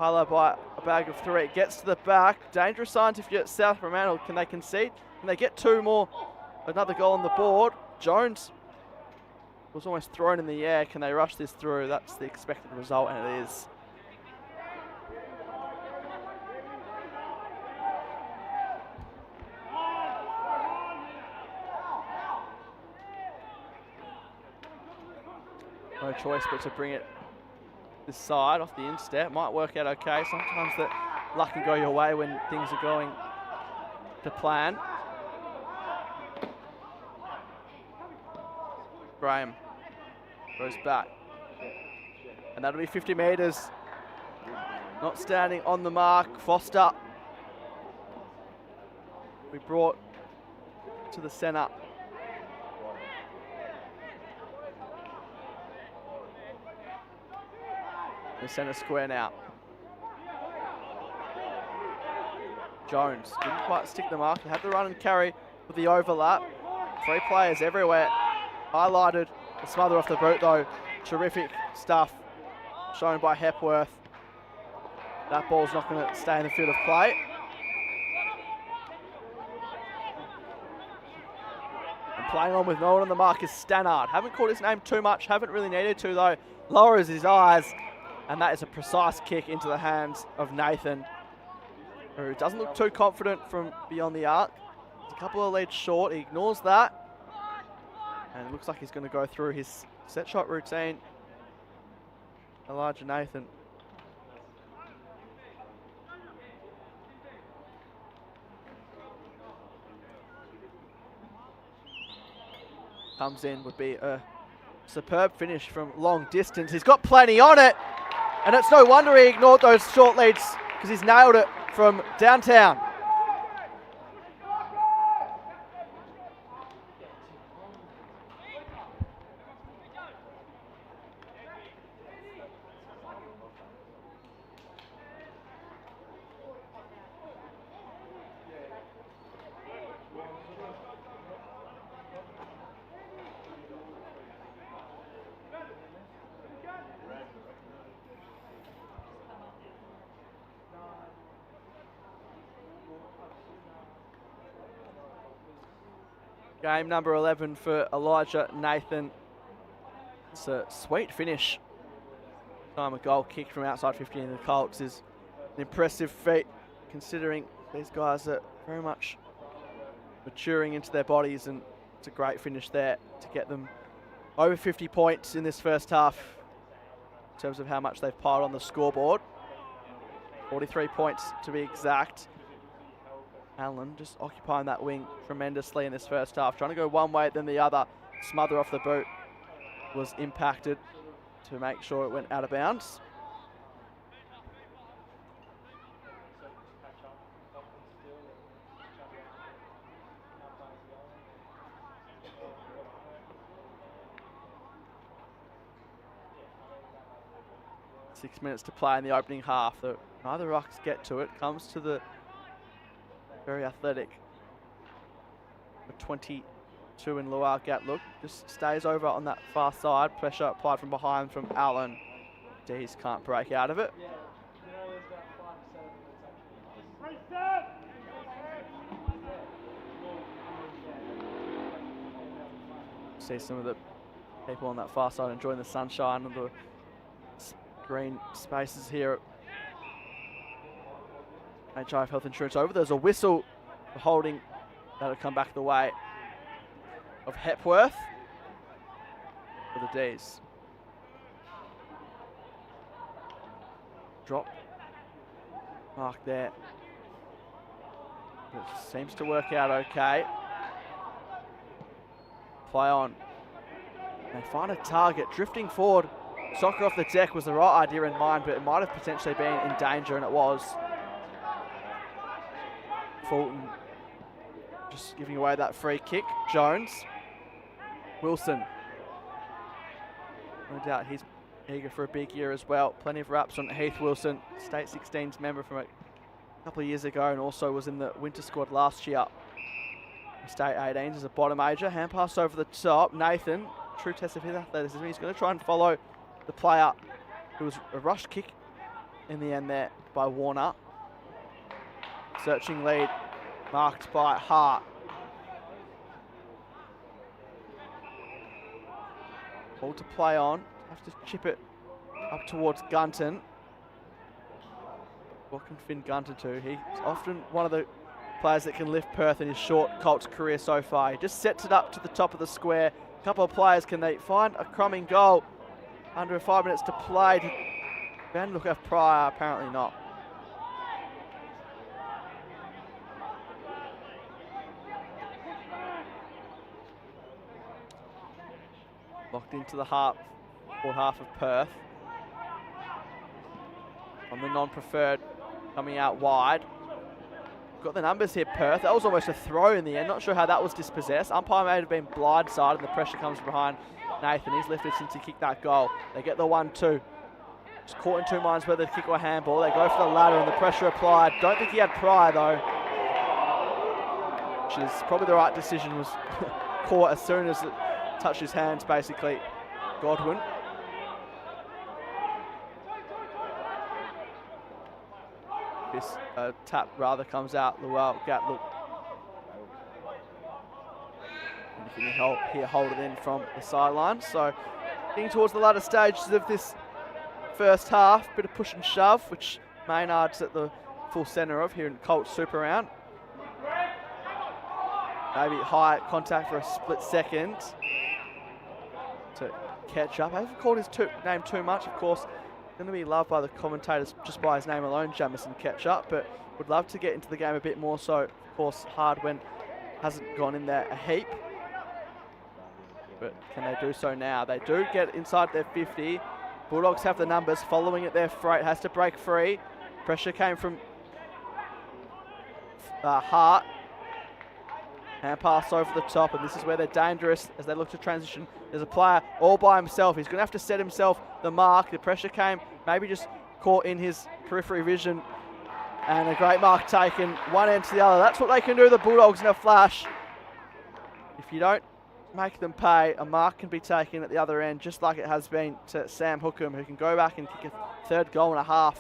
B: Highlighted by a bag of 3. It gets to the back. Dangerous signs if you're at South Fremantle. Can they concede? Can they get 2 more? Another goal on the board. Jones was almost thrown in the air. Can they rush this through? That's the expected result, and it is. No choice but to bring it this side off the instep. Might work out okay. Sometimes that luck can go your way when things are going to plan. Graham goes back. And that'll be 50 metres. Not standing on the mark. Foster. We brought to the centre. The centre square now. Jones didn't quite stick the mark. He had the run and carry with the overlap. 3 players everywhere. Highlighted the smother off the boot though. Terrific stuff shown by Hepworth. That ball's not going to stay in the field of play. And playing on with no one on the mark is Stannard. Haven't called his name too much. Haven't really needed to though. Lowers his eyes. And that is a precise kick into the hands of Nathan, who doesn't look too confident from beyond the arc. There's a couple of leads short. He ignores that. And it looks like he's going to go through his set shot routine. Elijah Nathan. Comes in, would be a superb finish from long distance. He's got plenty on it. And it's no wonder he ignored those short leads, because he's nailed it from downtown. Game number 11 for Elijah Nathan. It's a sweet finish. Time a goal kicked from outside 50 in the Colts is an impressive feat, considering these guys are very much maturing into their bodies, and it's a great finish there to get them over 50 points in this first half in terms of how much they've piled on the scoreboard. 43 points to be exact. Allen just occupying that wing tremendously in this first half, trying to go one way then the other. Smother off the boot was impacted to make sure it went out of bounds. 6 minutes to play in the opening half. Neither rucks get to it. Comes to the very athletic 22 in Luau Gatluk. Just stays over on that far side. Pressure applied from behind from Allen. Dees can't break out of it. See some of the people on that far side enjoying the sunshine and the green spaces here at HIF Health Insurance over. There's a whistle for holding. That'll come back the way of Hepworth for the D's. Drop mark there. It seems to work out okay. Play on. They find a target drifting forward. Soccer off the deck was the right idea in mind, but it might have potentially been in danger, and it was. Fulton just giving away that free kick. Jones. Wilson. No doubt he's eager for a big year as well. Plenty of raps on Heath Wilson, State 16's member from a couple of years ago, and also was in the winter squad last year. State 18s is a bottom major. Hand pass over the top. Nathan, true test of his athleticism. He's going to try and follow the player. It was a rush kick in the end there by Warner. Searching lead marked by Hart. Ball to play on. Have to chip it up towards Gunton. What can Finn Gunton do? He's often one of the players that can lift Perth in his short Colts career so far. He just sets it up to the top of the square. A couple of players, can they find a crumbing goal? Under 5 minutes to play. Van look at Pryor, apparently not. Locked into the forward half of Perth. On the non-preferred, coming out wide. Got the numbers here, Perth. That was almost a throw in the end. Not sure how that was dispossessed. Umpire may have been blindsided, and the pressure comes behind Nathan. He's lifted since he kicked that goal. They get the 1-2. Just caught in two minds whether to kick or handball. They go for the ladder, and the pressure applied. Don't think he had Pryor, though. Which is probably the right decision. Was caught as soon as it touched his hands, basically. Godwin. This tap rather comes out. Luau Gatluk. And you can hear hold it in from the sideline. So getting towards the latter stages of this first half. Bit of push and shove, which Maynard's at the full centre of here in Colts Super Round. Maybe high contact for a split second to catch up. I haven't called his name too much, of course. Going to be loved by the commentators just by his name alone, Jamison Ketchup, but would love to get into the game a bit more so. Of course, hard when hasn't gone in there a heap. But can they do so now? They do get inside their 50. Bulldogs have the numbers, following it their freight, has to break free. Pressure came from Hart. Hand pass over the top, and this is where they're dangerous as they look to transition. There's a player all by himself. He's going to have to set himself the mark. The pressure came, maybe just caught in his periphery vision. And a great mark taken, one end to the other. That's what they can do, the Bulldogs, in a flash. If you don't make them pay, a mark can be taken at the other end, just like it has been to Sam Hookham, who can go back and kick a third goal and a half.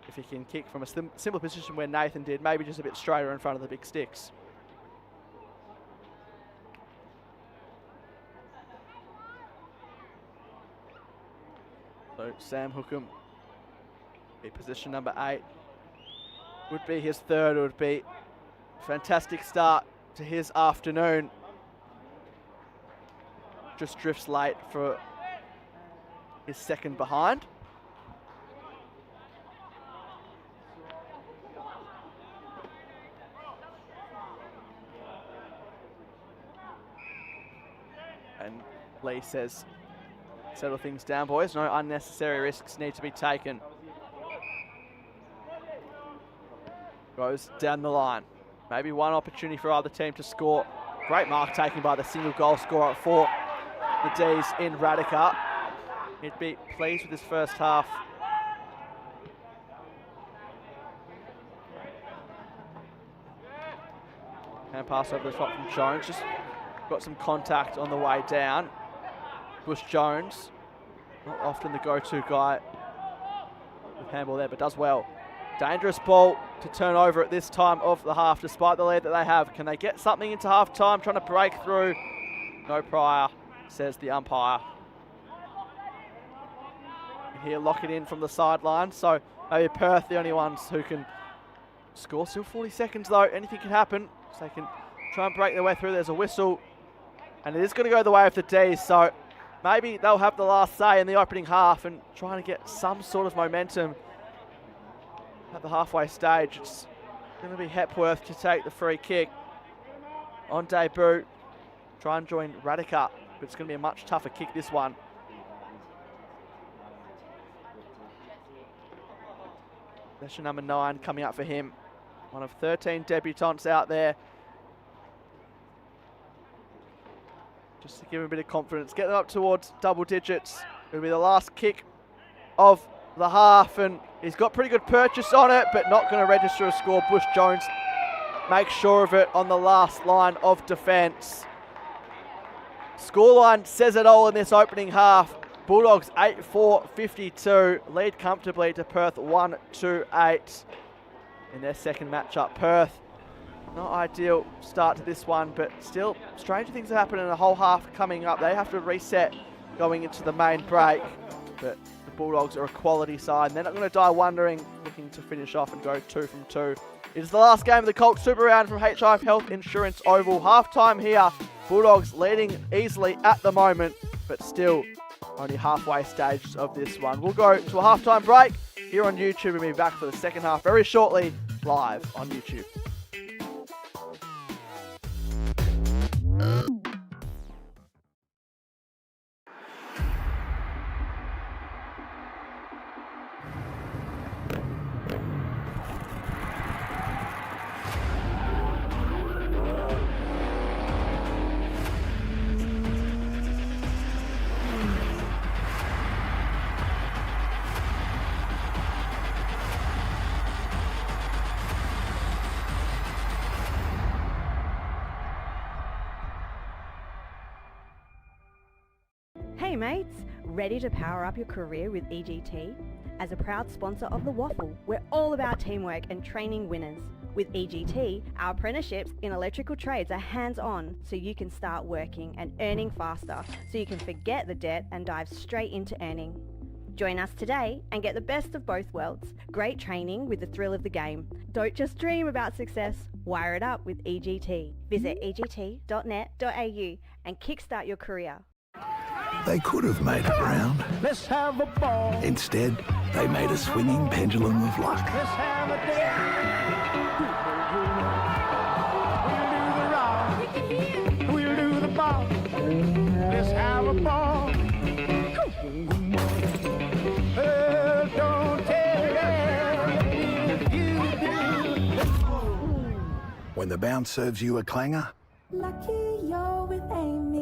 B: If he can kick from a similar position where Nathan did, maybe just a bit straighter in front of the big sticks. So Sam Hookham, be position number 8, would be his third. It would be a fantastic start to his afternoon. Just drifts late for his second behind. And Lee says, settle things down, boys. No unnecessary risks need to be taken. Goes down the line. Maybe one opportunity for either team to score. Great mark taken by the single goal scorer for the D's in Radica. He'd be pleased with his first half Hand pass over the top from Jones. Just got some contact on the way down. Bush Jones, not often the go-to guy with handball there, but does well. Dangerous ball to turn over at this time of the half, despite the lead that they have. Can they get something into half-time, trying to break through? No prior, says the umpire. Here, lock it in from the sideline. So maybe Perth, the only ones who can score. Still 40 seconds though, anything can happen. So they can try and break their way through. There's a whistle, and it is going to go the way of the D. So maybe they'll have the last say in the opening half and trying to get some sort of momentum at the halfway stage. It's going to be Hepworth to take the free kick on debut. Try and join Radica, but it's going to be a much tougher kick, this one. Session number 9 coming up for him. One of 13 debutants out there. Just to give him a bit of confidence. Get them up towards double digits. It'll be the last kick of the half, and he's got pretty good purchase on it, but not going to register a score. Bush Jones makes sure of it on the last line of defence. Scoreline says it all in this opening half. Bulldogs 8-4-52, lead comfortably to Perth 1-2-8 in their second matchup. Perth, not ideal start to this one, but still stranger things are happening in the whole half coming up. They have to reset going into the main break, but the Bulldogs are a quality side, and they're not going to die wondering, looking to finish off and go 2 from 2. It is the last game of the Colts Super Round from HIF Health Insurance Oval. Half-time here, Bulldogs leading easily at the moment, but still only halfway stage of this one. We'll go to a halftime break here on YouTube and be back for the second half very shortly, live on YouTube.
C: Hey mates, ready to power up your career with EGT? As a proud sponsor of the WAFL, we're all about teamwork and training winners. With EGT, our apprenticeships in electrical trades are hands-on, so you can start working and earning faster, so you can forget the debt and dive straight into earning. Join us today and get the best of both worlds. Great training with the thrill of the game. Don't just dream about success, wire it up with EGT. Visit egt.net.au and kickstart your career.
D: They could have made it round.
E: Let's have a ball.
D: Instead, they made a swinging pendulum of luck.
E: Let's have a day. We'll do the round. We'll do the ball. Let's have a ball. Don't tell you do.
D: When the bounce serves you a clanger,
F: Lucky you're with Amy.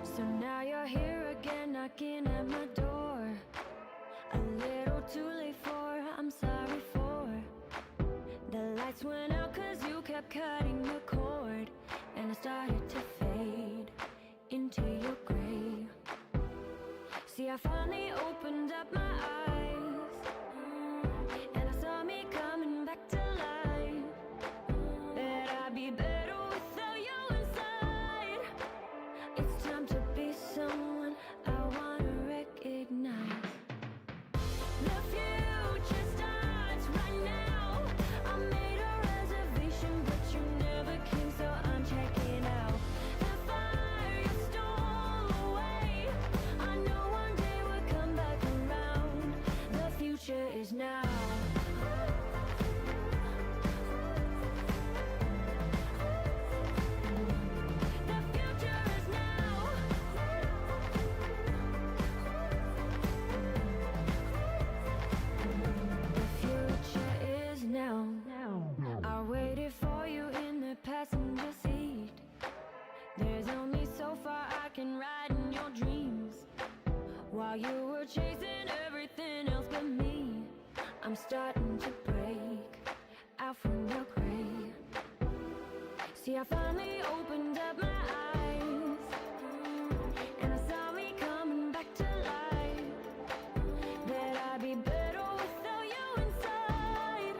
G: So now you're here again, knocking at my door. A little too late for, I'm sorry for. The lights went out cause you kept cutting the cord, and I started to fade into your gray. See, I finally opened up my eyes, and I saw me coming back to life. That I'd be better without you inside. It's time to be someone I wanna recognize. The future starts right now. I made a reservation, but you never came, so I'm checking out. The fire you stole away, I know one day we'll come back around. The future is now. The future is now. The future is now. I waited for you in the passenger seat. There's only so far I can ride in your dreams. While you were chasing everything else but me, I'm starting to break out from the gray. See, I finally opened up my eyes, and I saw me coming back to life. That I'd be better without you inside.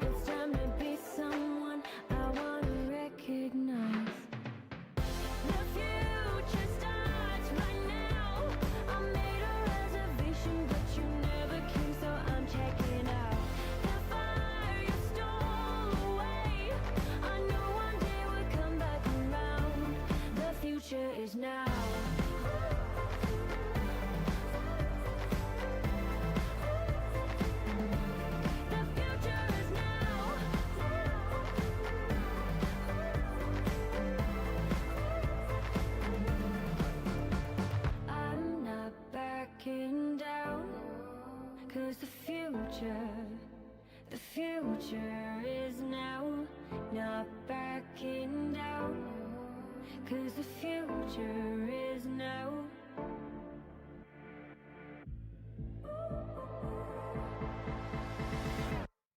G: It's time to be someone I wanna recognize. The future starts right now. I made a reservation, but you never came, so I'm checking out. The fire you stole away, I know one day we'll come back around. The future is now. The future is now. I'm not backing down, cause the future is now. Not backing down, cause the future is now.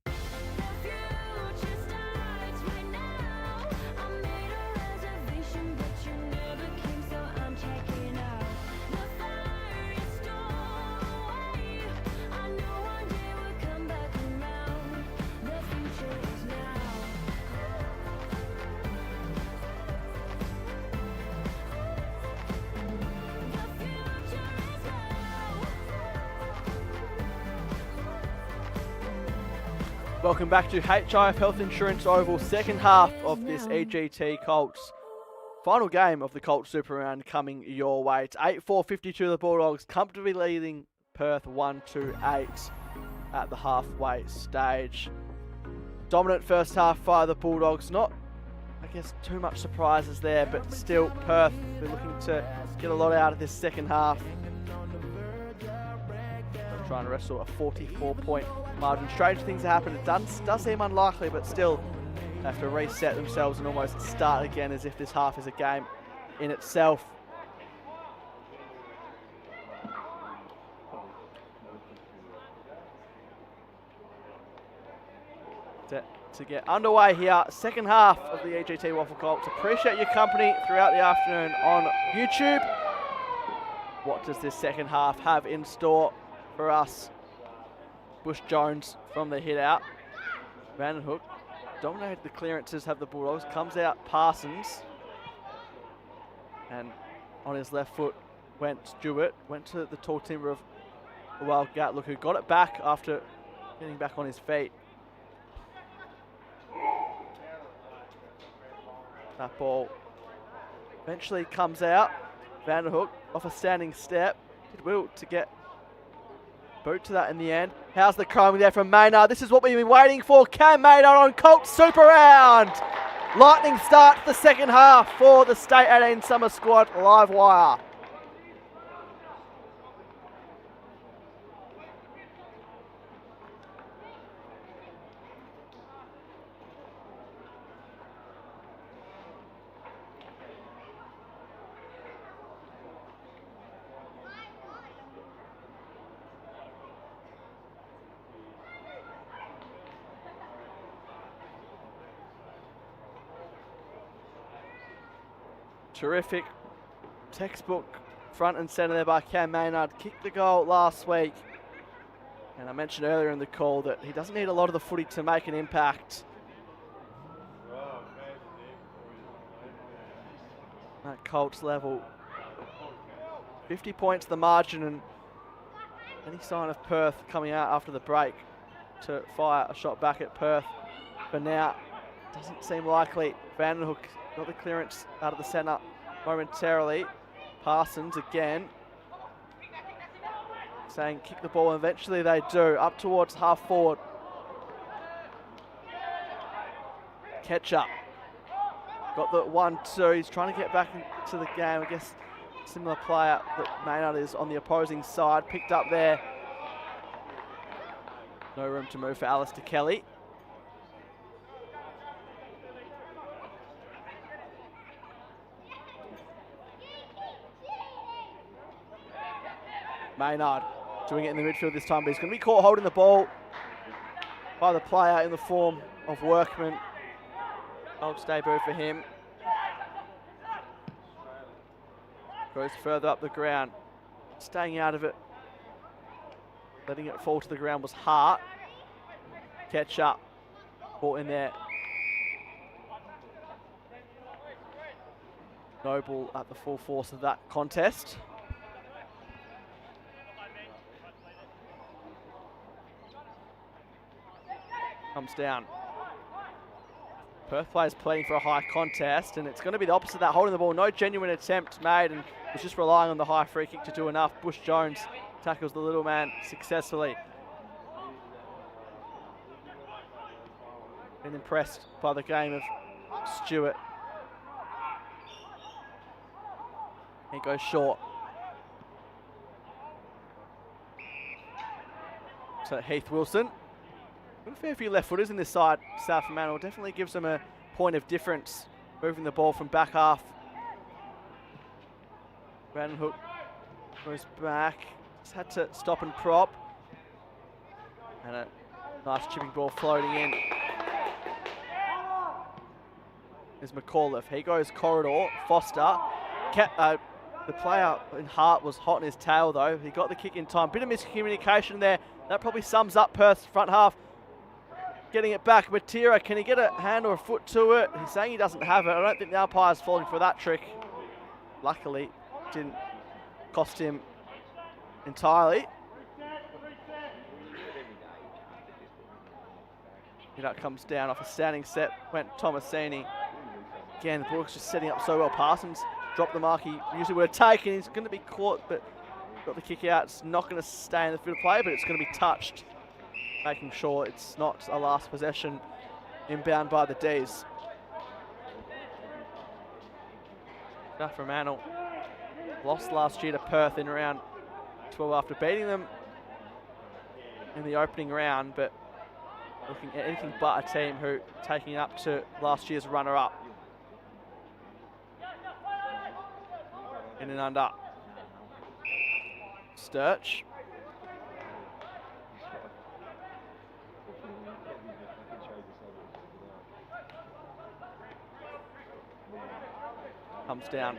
G: The future starts right now. I made a reservation, but you never came, so I'm checking out. The fire you stole away, I know one day we'll come back around. The future is now. The future is now.
B: Welcome back to HIF Health Insurance Oval, second half of this EGT Colts. Final game of the Colts Super Round coming your way. It's 8-4-52 the Bulldogs, comfortably leading Perth 1-8 at the halfway stage. Dominant first half by the Bulldogs. Not, I guess, too much surprises there, but still Perth, we're looking to get a lot out of this second half. They're trying to wrestle a 44-point margin. Strange things have happened. It does seem unlikely, but still have to reset themselves and almost start again as if this half is a game in itself. to get underway here. Second half of the EGT Waffle Colts. Appreciate your company throughout the afternoon on YouTube. What does this second half have in store for us? Bush Jones from the hit out. Vandenhoek dominated the clearances, have the Bulldogs. Comes out Parsons. And on his left foot went Stewart. Went to the tall timber of the Wild Gatlook, who got it back after getting back on his feet. That ball eventually comes out. Vanderhoek off a standing step. Did well to get boot to that in the end. How's the combing there from Maynard? This is what we've been waiting for. Cam Maynard on Colts Super Round. Lightning start to the second half for the State 18 Summer Squad live wire. Terrific textbook front and centre there by Cam Maynard. Kicked the goal last week. And I mentioned earlier in the call that he doesn't need a lot of the footy to make an impact. At Colts level. 50 points the margin, and any sign of Perth coming out after the break to fire a shot back at Perth for now doesn't seem likely. Vandenhoek got the clearance out of the centre momentarily. Parsons again saying kick the ball, and eventually they do. Up towards half forward. Ketchup got the 1-2. He's trying to get back into the game. I guess similar player that Maynard is on the opposing side. Picked up there. No room to move for Alistair Kelly. Maynard doing it in the midfield this time, but he's going to be caught holding the ball by the player in the form of Workman. Colts debut for him. Goes further up the ground, staying out of it. Letting it fall to the ground was Hart. Catch up, ball in there. Noble at the full force of that contest. Comes down. Perth players playing for a high contest, and it's going to be the opposite of that, holding the ball. No genuine attempt made, and was just relying on the high free kick to do enough. Bush Jones tackles the little man successfully. Been impressed by the game of Stewart. He goes short. So Heath Wilson. A fair few left footers in this side. South Fremantle definitely gives them a point of difference, moving the ball from back half. Vandenhoek goes back. Just had to stop and prop. And a nice chipping ball floating in. There's McAuliffe. He goes corridor. Foster. The player in Hart was hot in his tail though. He got the kick in time. Bit of miscommunication there. That probably sums up Perth's front half. Getting it back. Matera, can he get a hand or a foot to it? He's saying he doesn't have it. I don't think the umpire's falling for that trick. Luckily, didn't cost him entirely. That comes down off a standing set. Went Tomasini. Again, the Bulldogs just setting up so well. Parsons dropped the mark he usually would have taken. He's going to be caught, but got the kick out. It's not going to stay in the field of play, but it's going to be touched. Making sure it's not a last possession inbound by the D's. Fremantle lost last year to Perth in round 12 after beating them in the opening round, but looking at anything but a team who taking it up to last year's runner-up. In and under. Sturch. comes down.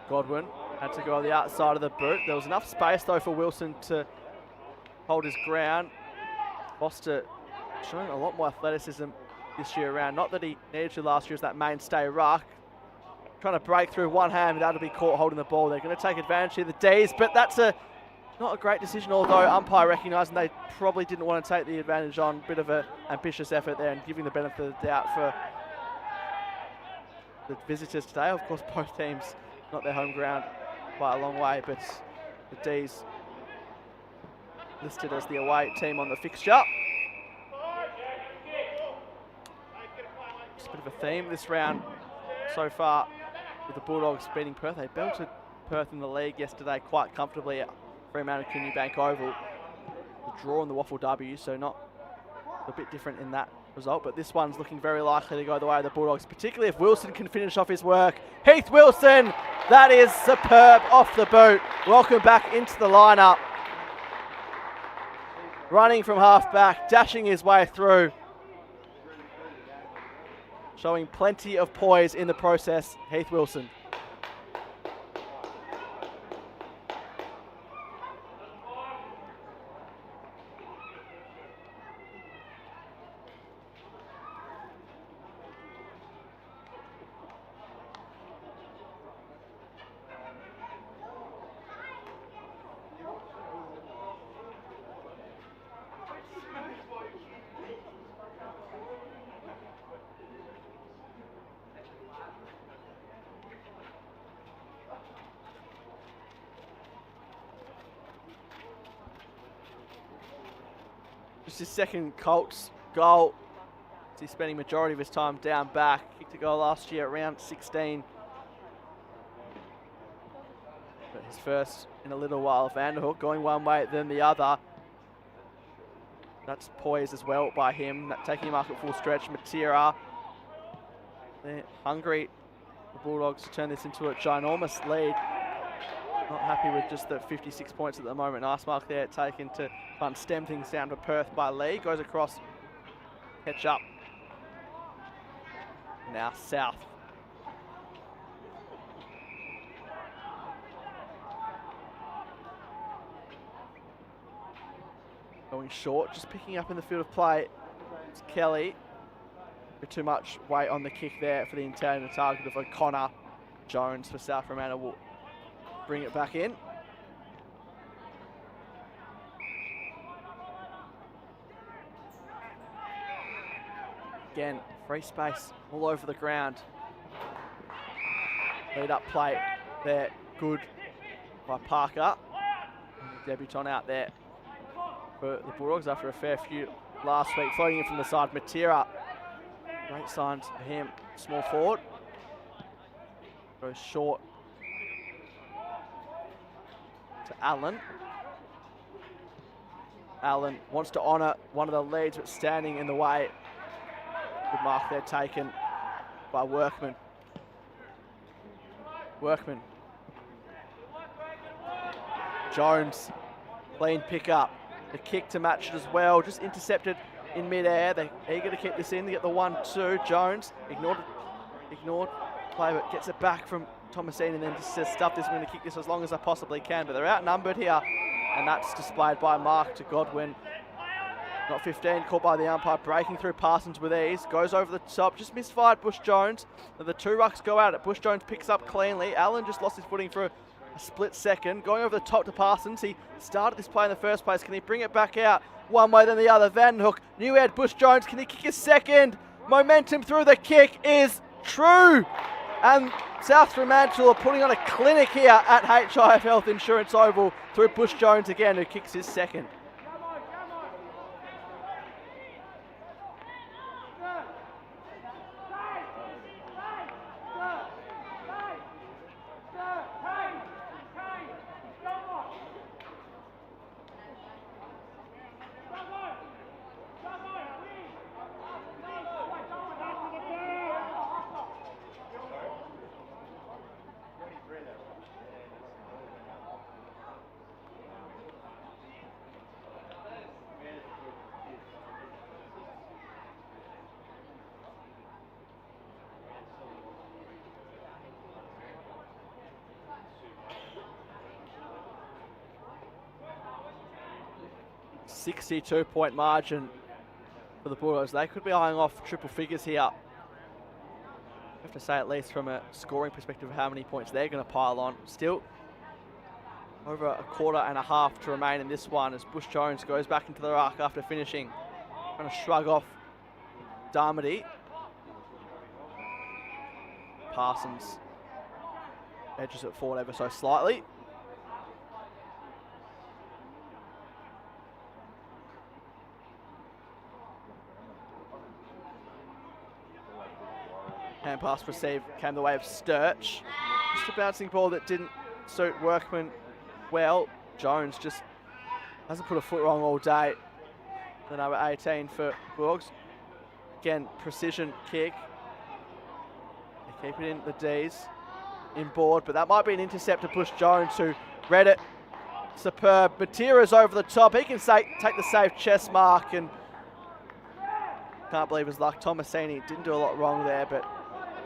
B: Godwin had to go on the outside of the boot. There was enough space though for Wilson to hold his ground. Foster showing a lot more athleticism this year around. Not that he needed to last year as that mainstay ruck. Trying to break through one hand, that'll be caught holding the ball. They're going to take advantage of the Ds, but that's not a great decision, although umpire recognising they probably didn't want to take the advantage on. Bit of an ambitious effort there and giving the benefit of the doubt for the visitors today. Of course, both teams not their home ground by a long way, but the Ds listed as the away team on the fixture. Just a bit of a theme this round so far with the Bulldogs beating Perth. They belted Perth in the league yesterday quite comfortably at Fremantle Bank Oval. The draw in the WAFL W, so not a bit different in that result, but this one's looking very likely to go the way of the Bulldogs, particularly if Wilson can finish off his work. Heath Wilson, that is superb off the boot. Welcome back into the lineup. Running from half-back, dashing his way through. Showing plenty of poise in the process, Heath Wilson. Just his second Colts goal. He's spending majority of his time down back. Kicked a goal last year at round 16. But his first in a little while. Vanderhoek going one way, then the other. That's poised as well by him. Taking him up at full stretch. Matera. They're hungry, the Bulldogs, to turn this into a ginormous lead. Not happy with just the 56 points at the moment. Nice mark there taken to try and stem things down to Perth by Lee. Goes across, catch up. Now South. Going short, just picking up in the field of play. It's Kelly. Bit too much weight on the kick there for the intended target of O'Connor. Jones for South Fremantle will bring it back in. Again, free space all over the ground. Lead up play there, good by Parker. Debutant out there for the Bulldogs after a fair few last week. Floating in from the side, Matera. Great signs for him, small forward. Goes short to Allen. Allen wants to honour one of the leads, but standing in the way. Good mark there taken by Workman. Workman. Jones, clean pick up. The kick to match it as well, just intercepted in mid-air. They're eager to keep this in. They get the 1-2. Jones ignored play, but gets it back from Thomasine and then just says, stuff this, I'm going to kick this as long as I possibly can. But they're outnumbered here, and that's displayed by Mark to Godwin. Not 15, caught by the umpire, breaking through Parsons with ease. Goes over the top, just misfired Bush Jones. The two rucks go at it. Bush Jones picks up cleanly. Allen just lost his footing for a split second. Going over the top to Parsons. He started this play in the first place. Can he bring it back out? One way then the other. Vandenhoek, new head, Bush Jones. Can he kick his second? Momentum through the kick is true. And South Fremantle are putting on a clinic here at HIF Health Insurance Oval through Bush Jones again, who kicks his second. 62-point margin for the Bulldogs. They could be eyeing off triple figures here. I have to say, at least from a scoring perspective, of how many points they're going to pile on. Still, over a quarter and a half to remain in this one as Bush Jones goes back into the ruck after finishing. Trying to shrug off Darmody. Parsons edges it forward ever so slightly. Hand pass received came the way of Sturch. Just a bouncing ball that didn't suit Workman well. Jones just hasn't put a foot wrong all day. The number 18 for Bulldogs. Again, precision kick. They keep it in the D's. In board, but that might be an intercept to Bush Jones, who read it. Superb. Matera's over the top. He can take the safe chest mark, and can't believe his luck. Tomasini didn't do a lot wrong there, but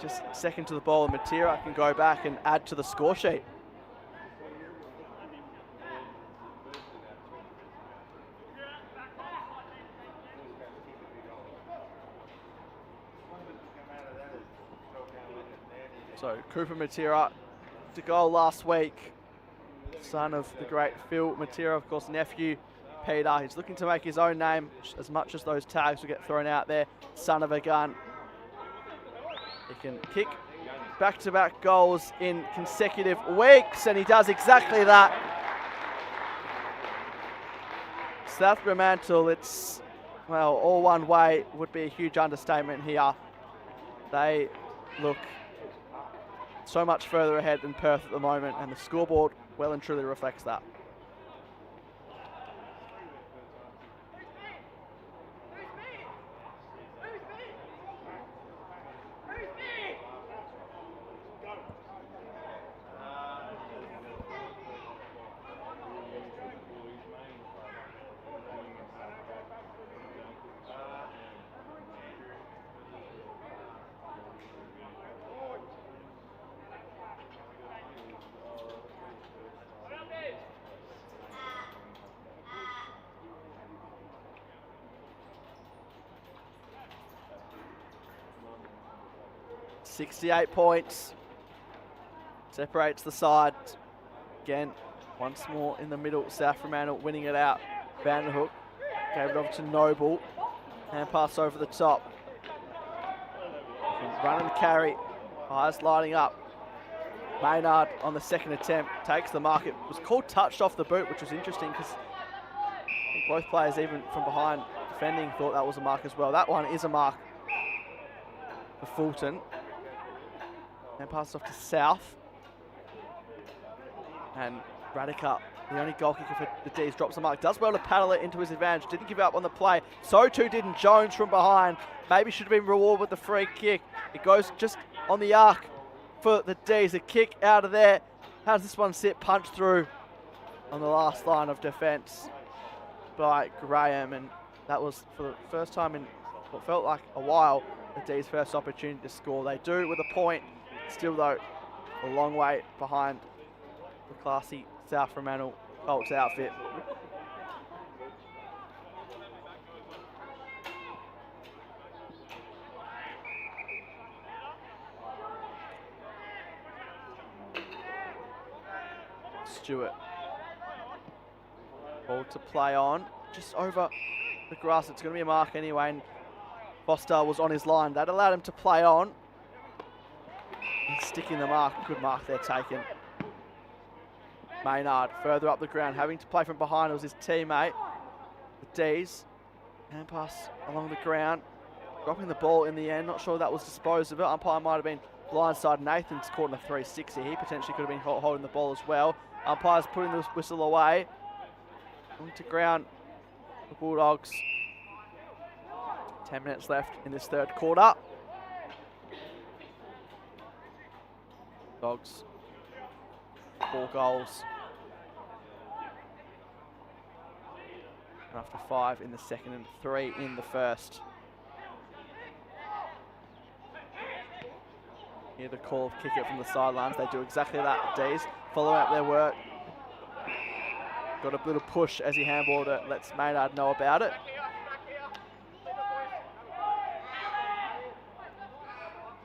B: just second to the ball, and Matera can go back and add to the score sheet. So Cooper Matera to goal last week. Son of the great Phil Matera, of course, nephew Peter. He's looking to make his own name as much as those tags will get thrown out there. Son of a gun. He can kick back-to-back goals in consecutive weeks, and he does exactly that. South Fremantle, it's, well, all one way would be a huge understatement here. They look so much further ahead than Perth at the moment, and the scoreboard well and truly reflects that. .68 points. Separates the side. Again, once more in the middle. South Fremantle winning it out. Vanderhook gave it over to Noble. Hand pass over the top. Run and carry. Eyes lighting up. Maynard on the second attempt takes the mark. It was called touched off the boot, which was interesting because I think both players, even from behind defending, thought that was a mark as well. That one is a mark for Fulton. And pass off to South. And Radica, the only goal kicker for the D's, drops the mark. Does well to paddle it into his advantage. Didn't give up on the play. So too didn't Jones from behind. Maybe should have been rewarded with the free kick. It goes just on the arc for the D's. A kick out of there. How does this one sit? Punched through on the last line of defence by Graham. And that was for the first time in what felt like a while, the D's first opportunity to score. They do with a point. Still, though, a long way behind the classy South Fremantle Colts outfit. Stewart. Ball to play on. Just over the grass. It's going to be a mark anyway. And Foster was on his line. That allowed him to play on. Sticking the mark, good mark there taken. Maynard further up the ground, having to play from behind. It was his teammate, the D's. Hand pass along the ground, dropping the ball in the end. Not sure that was disposed of it. Umpire might have been blindside. Nathan's caught in a 360. He potentially could have been holding the ball as well. Umpire's putting the whistle away. Onto ground, the Bulldogs. 10 minutes left in this third quarter. Dogs, 4 goals. And after 5 in the second and 3 in the first. Hear the call of kick it from the sidelines. They do exactly that, D's. Follow up their work. got a little push as he handballed it, lets Maynard know about it.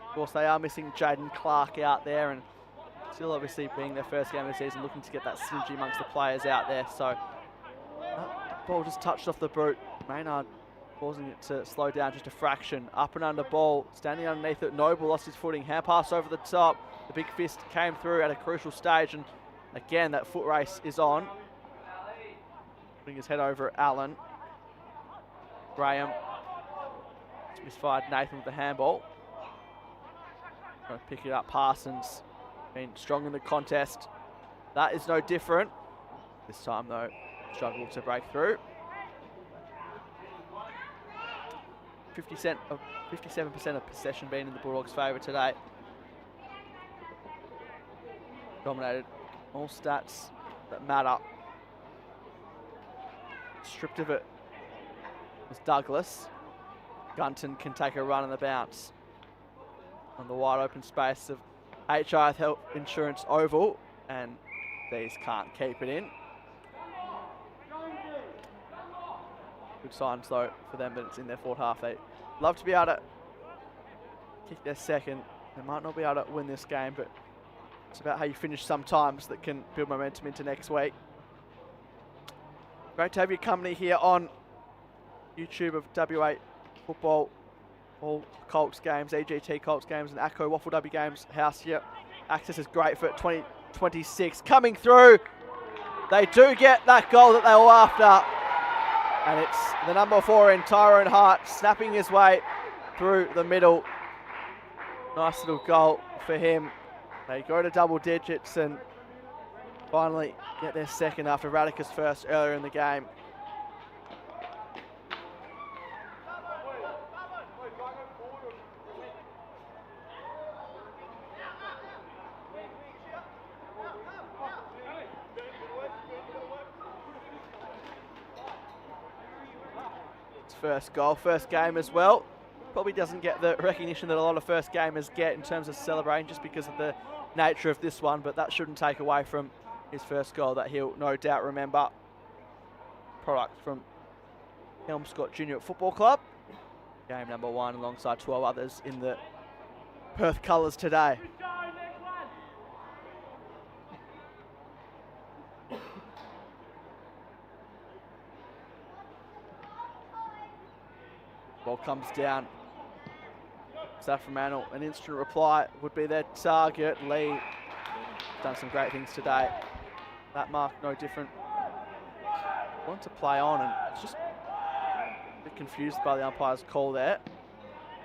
B: Of course, they are missing Jaden Clark out there, and still obviously being their first game of the season, looking to get that synergy amongst the players out there. So that ball just touched off the boot. Maynard causing it to slow down just a fraction. Up and under ball, standing underneath it. Noble lost his footing. Hand pass over the top. The big fist came through at a crucial stage, and again that foot race is on. Putting his head over at Allen. Graham. Misfired Nathan with the handball. Trying to pick it up. Parsons been strong in the contest. That is no different. This time though, struggled to break through. 57% of possession being in the Bulldogs' favour today. Dominated all stats that matter. Stripped of it was Douglas. Gunton can take a run on the bounce on the wide open space of HIF Health Insurance Oval, and these can't keep it in. Good signs though for them that it's in their fourth half. They love to be able to kick their second. They might not be able to win this game, but it's about how you finish sometimes that can build momentum into next week. Great to have your company here on YouTube of WA Football, all Colts games, EGT Colts games and ACCO WAFL W games house here. Access is great for 2026. Coming through, they do get that goal that they were after. And it's the number 4 in Tyrone Hart snapping his way through the middle. Nice little goal for him. They go to double digits and finally get their second after Radica's first earlier in the game. First goal, first game as well. Probably doesn't get the recognition that a lot of first gamers get in terms of celebrating just because of the nature of this one, but that shouldn't take away from his first goal that he'll no doubt remember. Product from Helmscott Junior Football Club. Game number 1 alongside 12 others in the Perth colours today. Ball comes down. Fremantle, an instant reply would be their target. Lee done some great things today. That mark no different. Want to play on and it's just a bit confused by the umpire's call there.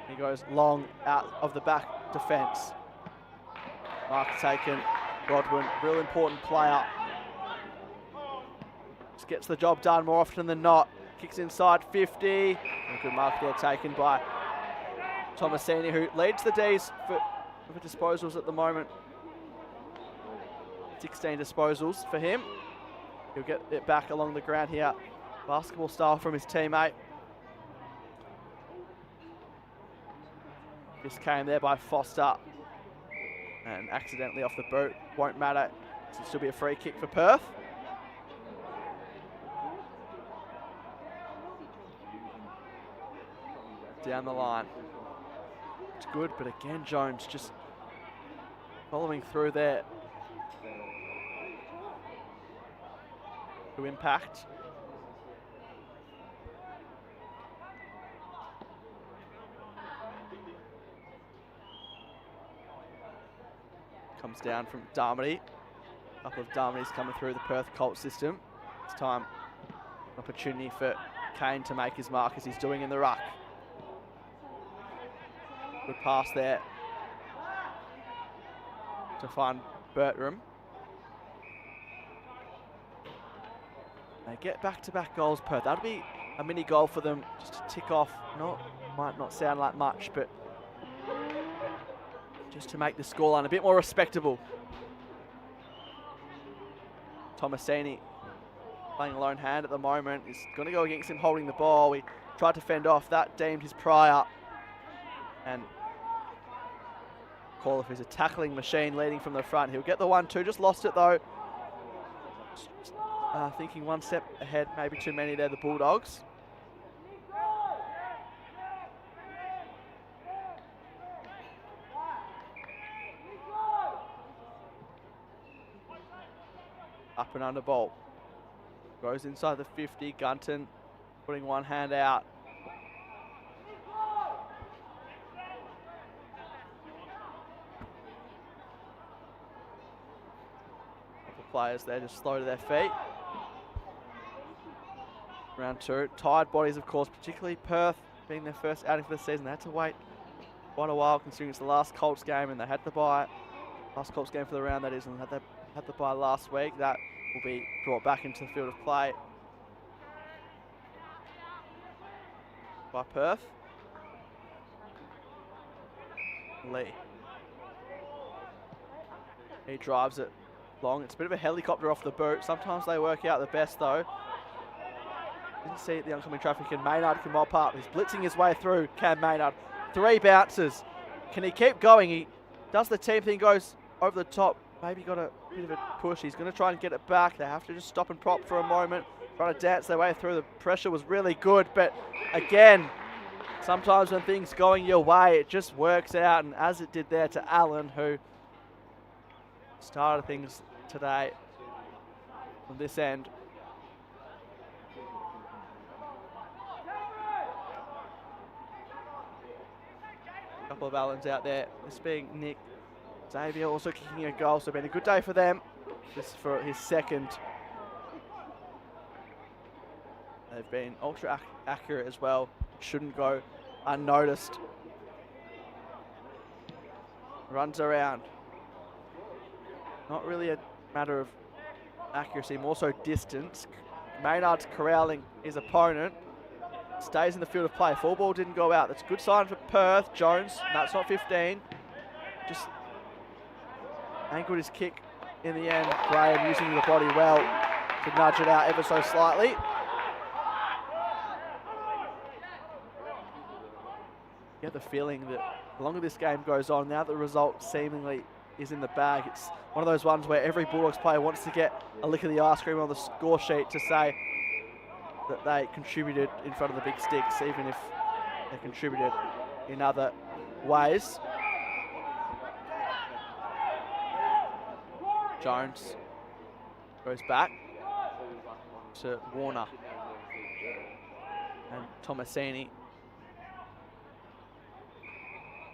B: He goes long out of the back defence. Mark taken. Godwin, real important player. Just gets the job done more often than not. Kicks inside 50. A good mark there taken by Tomasini, who leads the Ds for disposals at the moment. 16 disposals for him. He'll get it back along the ground here. Basketball style from his teammate. This came there by Foster. And accidentally off the boot. Won't matter. It'll still be a free kick for Perth. Down the line. It's good, but again, Jones just following through there to impact. Comes down from Darmody. A couple of Darmodys coming through the Perth Colts system. It's time, opportunity for Kane to make his mark as he's doing in the ruck. Good pass there to find Bertram. They get back-to-back goals, Perth. That'll be a mini goal for them just to tick off. Might not sound like much, but just to make the scoreline a bit more respectable. Tomasini playing a lone hand at the moment. He's going to go against him holding the ball. He tried to fend off. That deemed his prior. And call if he's a tackling machine leading from the front. He'll get the 1-2. Just lost it though. thinking one step ahead, maybe too many there, the Bulldogs. Up and under ball. Goes inside the 50. Gunton putting one hand out. Couple players there just slow to their feet. Round two. Tired bodies, of course, particularly Perth being their first outing for the season. They had to wait quite a while considering it's the last Colts game and they had to buy last Colts game for the round, that is, and had to buy last week. That will be brought back into the field of play by Perth. Lee. He drives it long. It's a bit of a helicopter off the boot. Sometimes they work out the best though. Didn't see the oncoming traffic, and Maynard can mop up. He's blitzing his way through, Cam Maynard. 3 bounces. Can he keep going? He does the team thing, goes over the top. Maybe got a bit of a push. He's going to try and get it back. They have to just stop and prop for a moment. Trying to dance their way through. The pressure was really good, but again, sometimes when things going your way, it just works out, and as it did there to Allen, who started things today on this end. A couple of Allens out there. This being Nick Xavier also kicking a goal, so been a good day for them. This for his second. They've been ultra accurate as well. Shouldn't go unnoticed. Runs around. Not really a matter of accuracy, more so distance. Maynard's corralling his opponent. Stays in the field of play. Full ball didn't go out. That's a good sign for Perth. Jones, that's not 15. Just angled his kick in the end. Graham using the body well to nudge it out ever so slightly. You get the feeling that the longer this game goes on, now the result seemingly is in the bag. It's one of those ones where every Bulldogs player wants to get a lick of the ice cream on the score sheet to say that they contributed in front of the big sticks, even if they contributed in other ways. Jones goes back to Warner and Tomasini.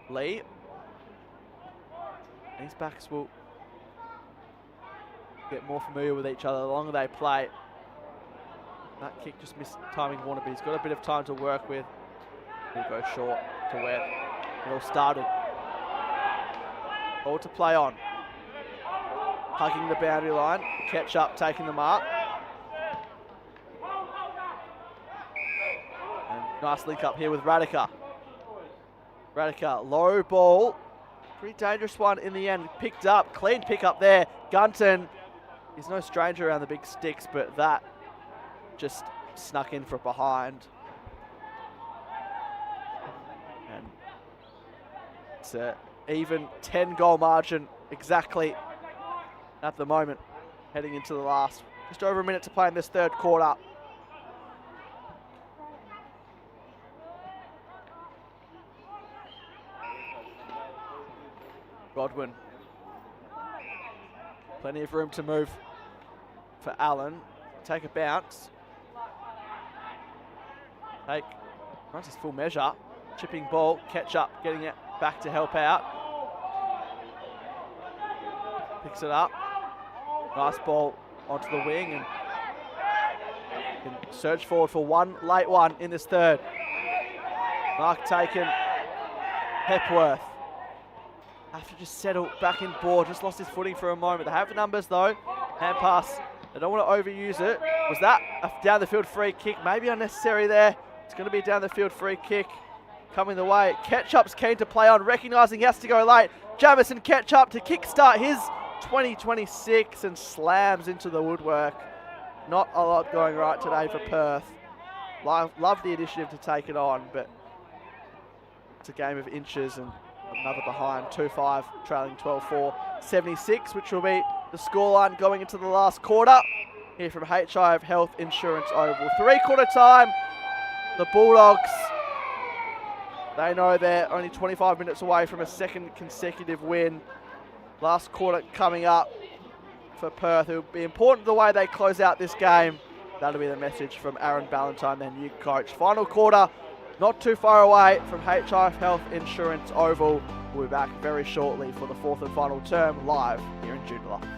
B: Lee. These backs will get more familiar with each other the longer they play. That kick just missed timing Warner, but he's got a bit of time to work with. He'll go short to where it all started. All to play on. Hugging the boundary line. Catch up, taking the mark. And nice link up here with Radica. Radica, low ball. Pretty dangerous one in the end. Picked up, clean pick up there. Gunton is no stranger around the big sticks, but that just snuck in from behind. And it's an even 10-goal margin exactly at the moment, heading into the last. Just over a minute to play in this third quarter. Godwin. Plenty of room to move for Allen. Take a bounce. Runs his full measure. Chipping ball, catch up, getting it back to help out. Picks it up. Nice ball onto the wing and can surge forward for one late one in this third. Mark taken. Hepworth. Have to just settle back in board. Just lost his footing for a moment. They have the numbers though. Hand pass. They don't want to overuse it. Was that a down the field free kick? Maybe unnecessary there. It's going to be a down the field free kick coming the way. Ketchup's keen to play on, recognising he has to go late. Jamison Ketchup to kickstart his 2026 and slams into the woodwork. Not a lot going right today for Perth. Love the initiative to take it on, but it's a game of inches and another behind. 2-5, trailing 12-4, 76, which will be the scoreline going into the last quarter. here from HIF Health Insurance Oval. 3-quarter time, the Bulldogs, they know they're only 25 minutes away from a second consecutive win. Last quarter coming up for Perth. It will be important the way they close out this game. That'll be the message from Aaron Ballantyne, their new coach. Final quarter, not too far away from HIF Health Insurance Oval. We'll be back very shortly for the fourth and final term live here in Joondalup.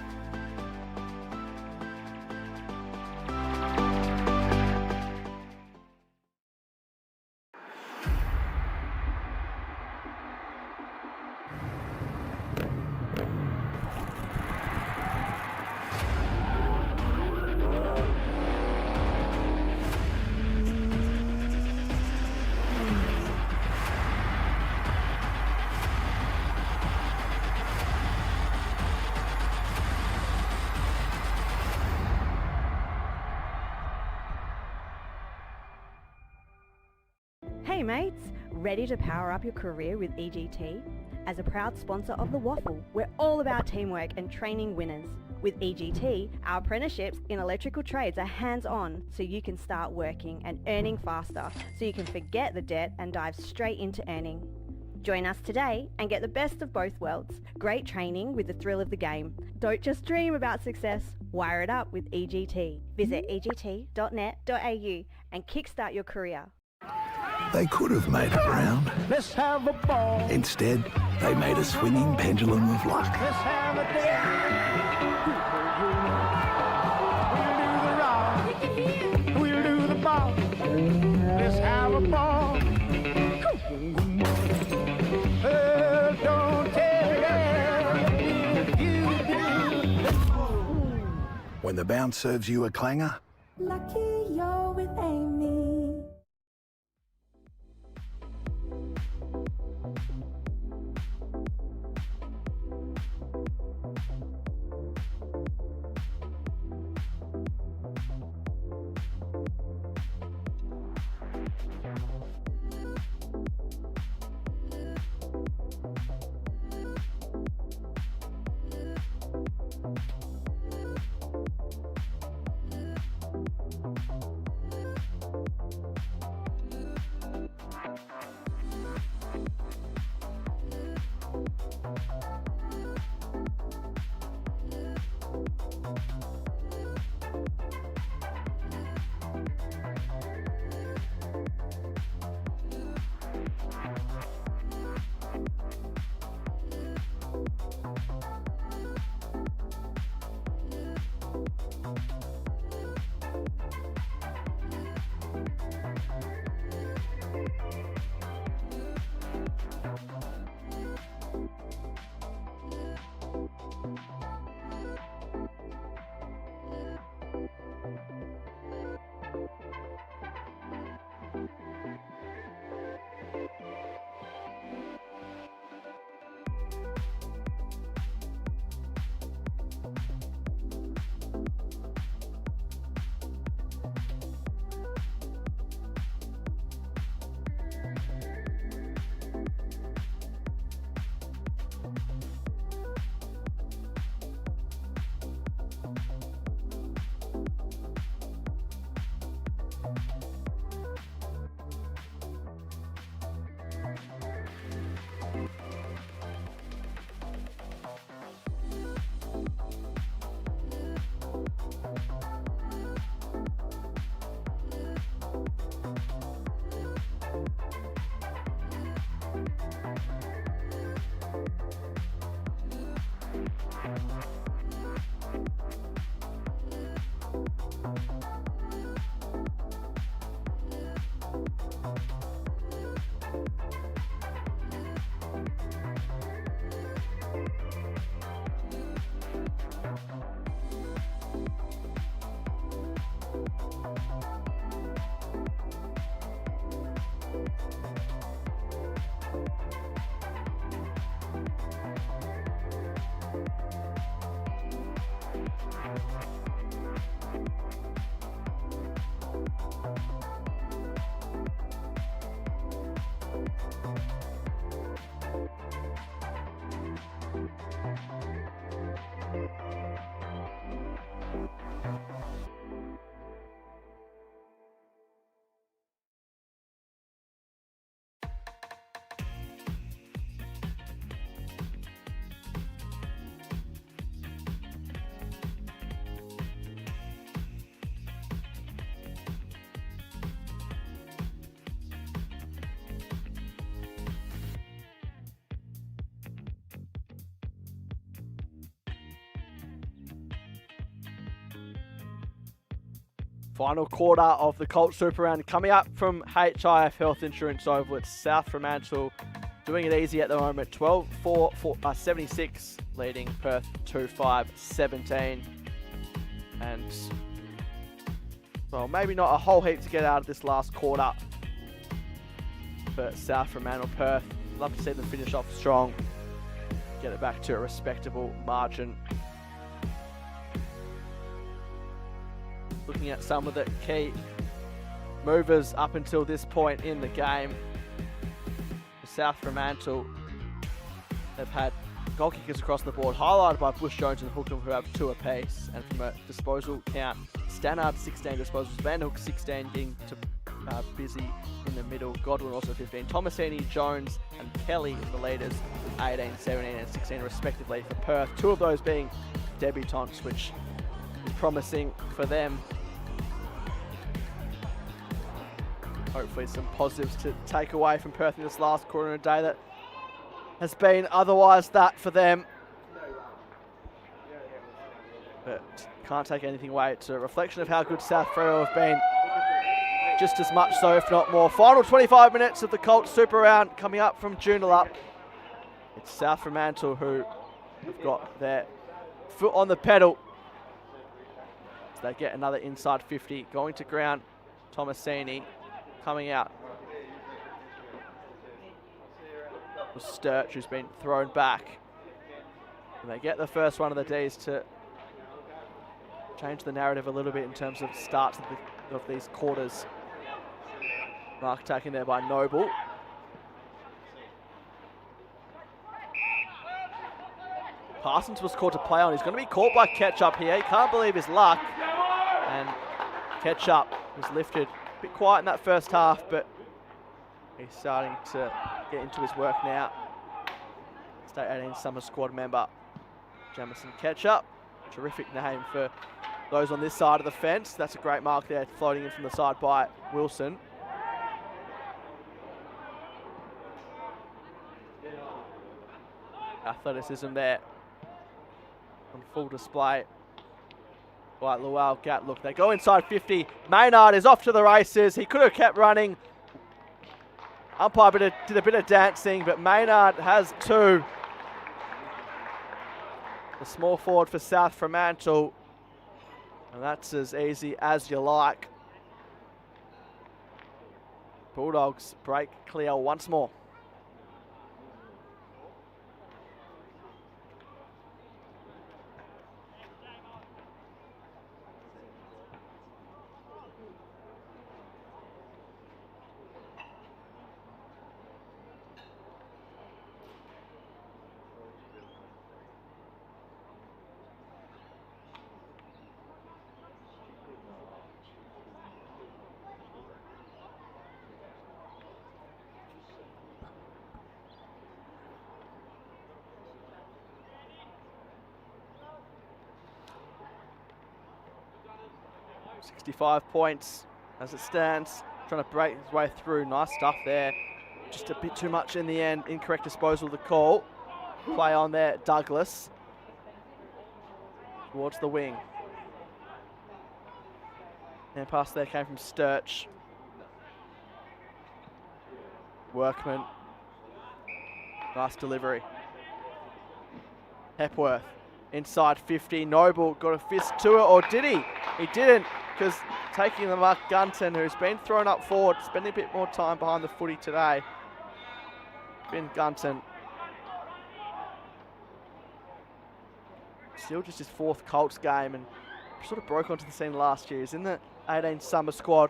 C: Hey mates, ready to power up your career with EGT? As a proud sponsor of the WAFL, we're all about teamwork and training winners. With EGT, our apprenticeships in electrical trades are hands-on, so you can start working and earning faster, so you can forget the debt and dive straight into earning. Join us today and get the best of both worlds. Great training with the thrill of the game. Don't just dream about success, wire it up with EGT. Visit egt.net.au and kickstart your career.
D: They could have made it round.
E: Let's have a ball.
D: Instead, they made a swinging pendulum of luck.
E: Let's have a day. We'll do the rock. We'll do the ball. Let's have a ball. Don't tell if you do.
D: When the bounce serves you a clanger,
F: Lucky you're with Amy.
B: Final quarter of the Colts Super Round coming up from HIF Health Insurance Oval. It's South Fremantle doing it easy at the moment. 12-4, 76, leading Perth 2-5-17. And, well, maybe not a whole heap to get out of this last quarter for South Fremantle. Perth, love to see them finish off strong, get it back to a respectable margin. Looking at some of the key movers up until this point in the game. For South Fremantle, they've had goal kickers across the board, highlighted by Bush Jones and Hookham, who have 2 apiece. And from a disposal count, Stannard 16 disposals, Van Hook 16, getting to busy in the middle. Godwin also 15. Thomasini, Jones and Kelly the leaders, 18, 17 and 16 respectively for Perth. 2 of those being debutants, which is promising for them. Hopefully some positives to take away from Perth in this last quarter in a day that has been otherwise that for them. But can't take anything away. It's a reflection of how good South Fremantle have been. Just as much so, if not more. Final 25 minutes of the Colts Super Round coming up from Joondalup. It's South Fremantle who have got their foot on the pedal. So they get another inside 50. Going to ground, Thomasini coming out. It was Sturch who's been thrown back. And they get the first one of the Ds to change the narrative a little bit in terms of starts of these quarters. Mark taken there by Noble. Parsons was caught to play on. He's going to be caught by Ketchup here. He can't believe his luck. And Ketchup was lifted. A bit quiet in that first half, but he's starting to get into his work now. State 18 summer squad member Jamison Ketchup. Terrific name for those on this side of the fence. That's a great mark there, floating in from the side by Wilson. Athleticism there on full display. Right, Luau Gatlook. They go inside 50. Maynard is off to the races. He could have kept running. Umpire did a bit of dancing, but Maynard has 2. The small forward for South Fremantle. And that's as easy as you like. Bulldogs break clear once more. $65 points as it stands, trying to break his way through. Nice stuff there. Just a bit too much in the end. Incorrect disposal of the call. Play on there, Douglas. Towards the wing. And pass there came from Sturch. Workman. Nice delivery. Hepworth. Inside 50. Noble got a fist to it, or did he? He didn't, because taking the mark, Gunton, who's been thrown up forward, spending a bit more time behind the footy today. Ben Gunton. Still just his 4th Colts game, and sort of broke onto the scene last year. He's in the 18 summer squad.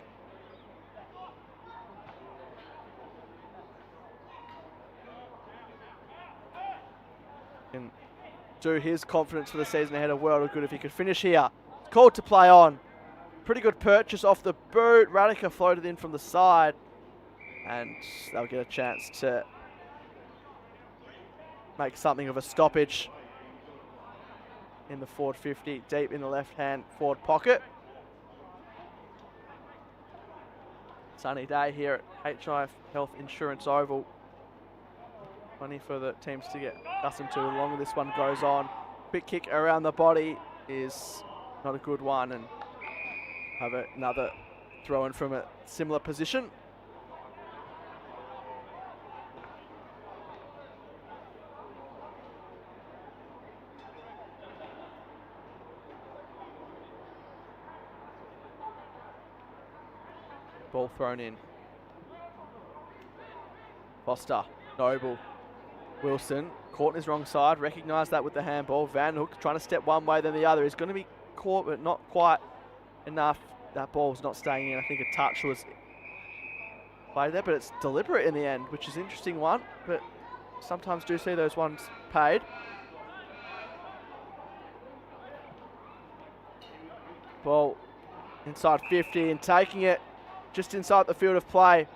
B: Can do his confidence for the season ahead a world of good if he could finish here. Called to play on. Pretty good purchase off the boot. Radica floated in from the side, and they'll get a chance to make something of a stoppage in the forward 50, deep in the left-hand forward pocket. Sunny day here at HIF Health Insurance Oval. Plenty for the teams to get accustomed to the longer this one goes on. Quick kick around the body is not a good one, and have another throw in from a similar position. Ball thrown in. Foster, Noble, Wilson, caught in his wrong side, recognised that with the handball. Van Hook trying to step one way then the other. He's going to be caught, but not quite enough. That ball's not staying in. I think a touch was played there, but it's deliberate in the end, which is an interesting one, but sometimes do see those ones paid. Ball inside 50 and taking it just inside the field of play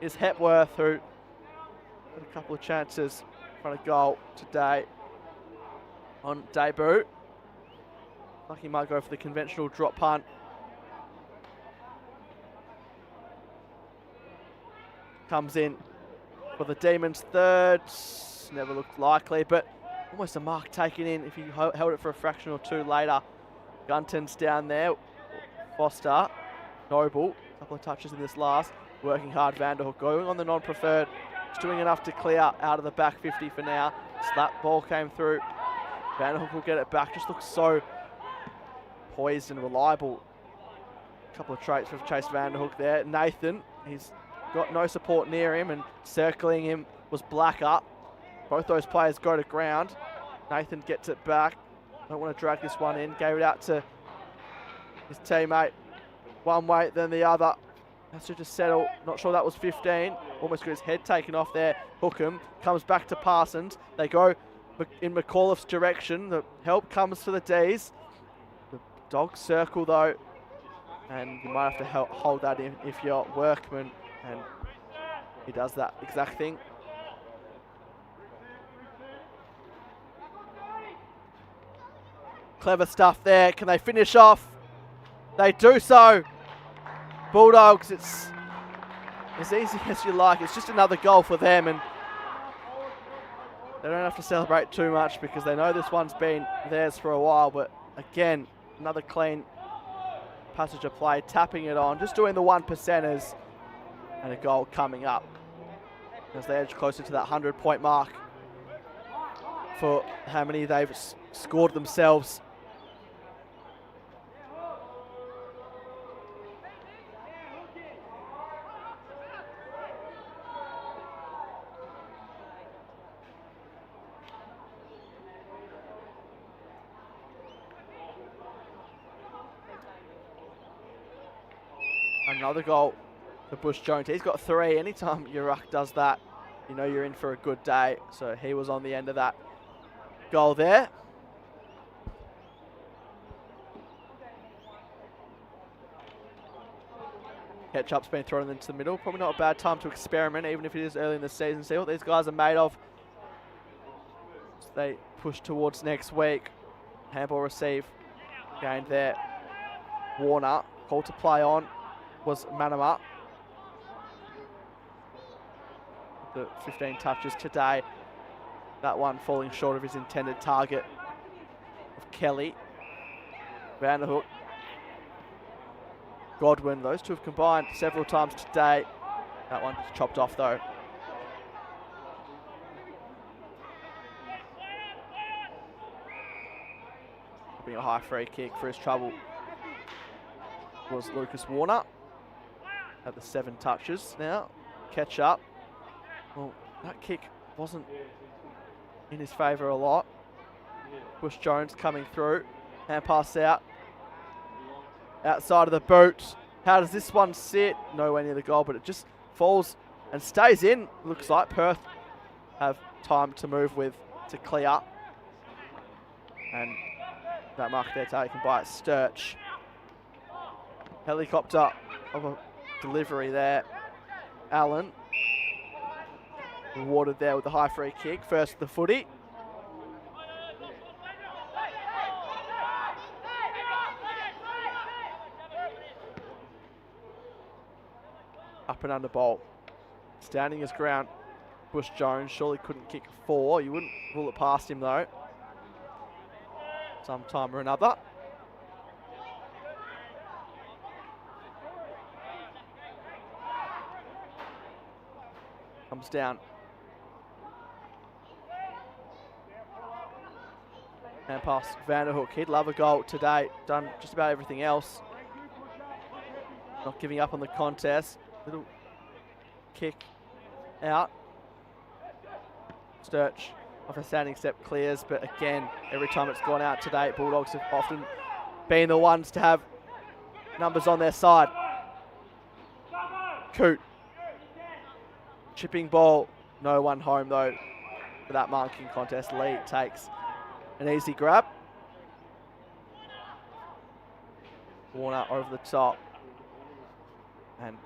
B: is Hepworth, who had a couple of chances in front of goal today on debut. Like he might go for the conventional drop punt. Comes in for the Demons' third. Never looked likely, but almost a mark taken in if he held it for a fraction or two later. Gunton's down there. Foster, Noble, a couple of touches in this last. Working hard, Vanderhook going on the non-preferred. He's doing enough to clear out of the back 50 for now. Slap ball came through. Vanderhook will get it back. Just looks so poised and reliable. A couple of traits for Chase Vanderhook there. Nathan, he's got no support near him, and circling him was Blacker. Both those players go to ground. Nathan gets it back. Don't want to drag this one in. Gave it out to his teammate. One way, then the other. Has to just settle. Not sure that was 15. Almost got his head taken off there. Hookham comes back to Parsons. They go in McAuliffe's direction. The help comes to the D's. The Dogs circle though, and you might have to hold that in if you're Workman, and he does that exact thing. Clever stuff there. Can they finish off? They do so. Bulldogs, it's as easy as you like. It's just another goal for them, and they don't have to celebrate too much because they know this one's been theirs for a while. But again, another clean passage of play, tapping it on, just doing the 1%ers, and a goal coming up as they edge closer to that 100-point mark for how many they've scored themselves. Another goal for Bush Jones. He's got 3. Anytime your ruck does that, you know you're in for a good day. So he was on the end of that goal there. Ketchup's been thrown into the middle. Probably not a bad time to experiment, even if it is early in the season. See what these guys are made of as they push towards next week. Handball receive. Gained there. Warner. Call to play on was Manama. The 15 touches today. That one falling short of his intended target of Kelly. Vanderhook. Godwin. Those two have combined several times today. That one chopped off though. Being a high free kick for his trouble was Lucas Warner. At the 7 touches now. Catch up. Well, that kick wasn't in his favour a lot. Bush Jones coming through. Hand pass out. Outside of the boot. How does this one sit? Nowhere near the goal, but it just falls and stays in. Looks like Perth have time to move with to clear. And that mark there taken by Sturch. Helicopter of a delivery there. Allen rewarded there with the high free kick. First the footy. Up and under ball. Standing his ground. Bush Jones surely couldn't kick 4. You wouldn't rule it past him though. Sometime or another. comes down. And pass Vanderhoek. He'd love a goal today. Done just about everything else. Not giving up on the contest. Little kick out. Sturch off a standing step clears, but again, every time it's gone out today, Bulldogs have often been the ones to have numbers on their side. Coot. Chipping ball. No one home though for that marking contest. Lee takes an easy grab. Warner over the top. And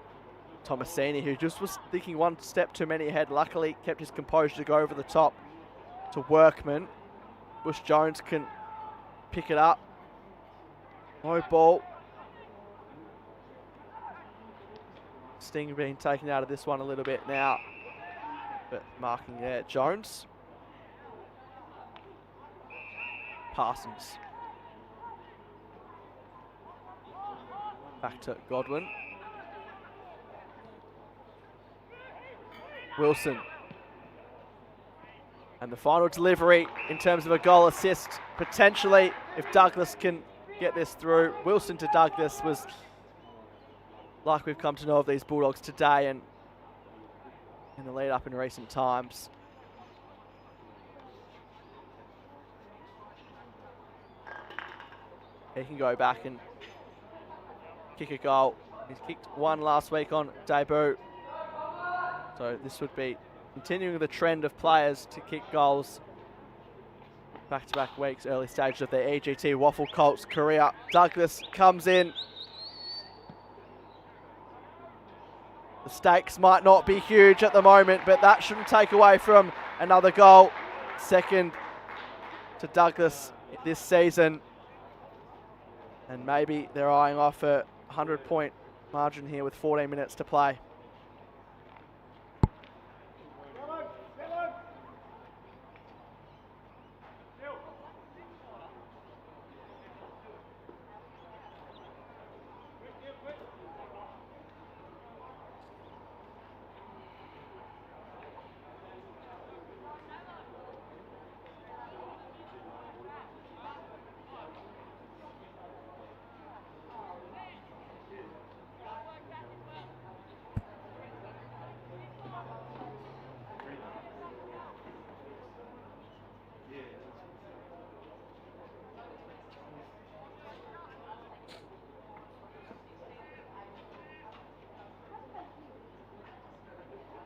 B: Tomasini, who just was thinking one step too many ahead, luckily kept his composure to go over the top to Workman. Bush Jones can pick it up. No ball. Sting being taken out of this one a little bit now. But marking there, Jones. Parsons. Back to Godwin. Wilson. And the final delivery in terms of a goal assist, potentially, if Douglas can get this through. Wilson to Douglas was like we've come to know of these Bulldogs today and in the lead up in recent times. He can go back and kick a goal. He's kicked one last week on debut. So this would be continuing the trend of players to kick goals back-to-back weeks, early stages of their EGT WAFL Colts career. Douglas comes in. The stakes might not be huge at the moment, but that shouldn't take away from another goal. Second to Douglas this season. And maybe they're eyeing off a 100-point margin here with 14 minutes to play.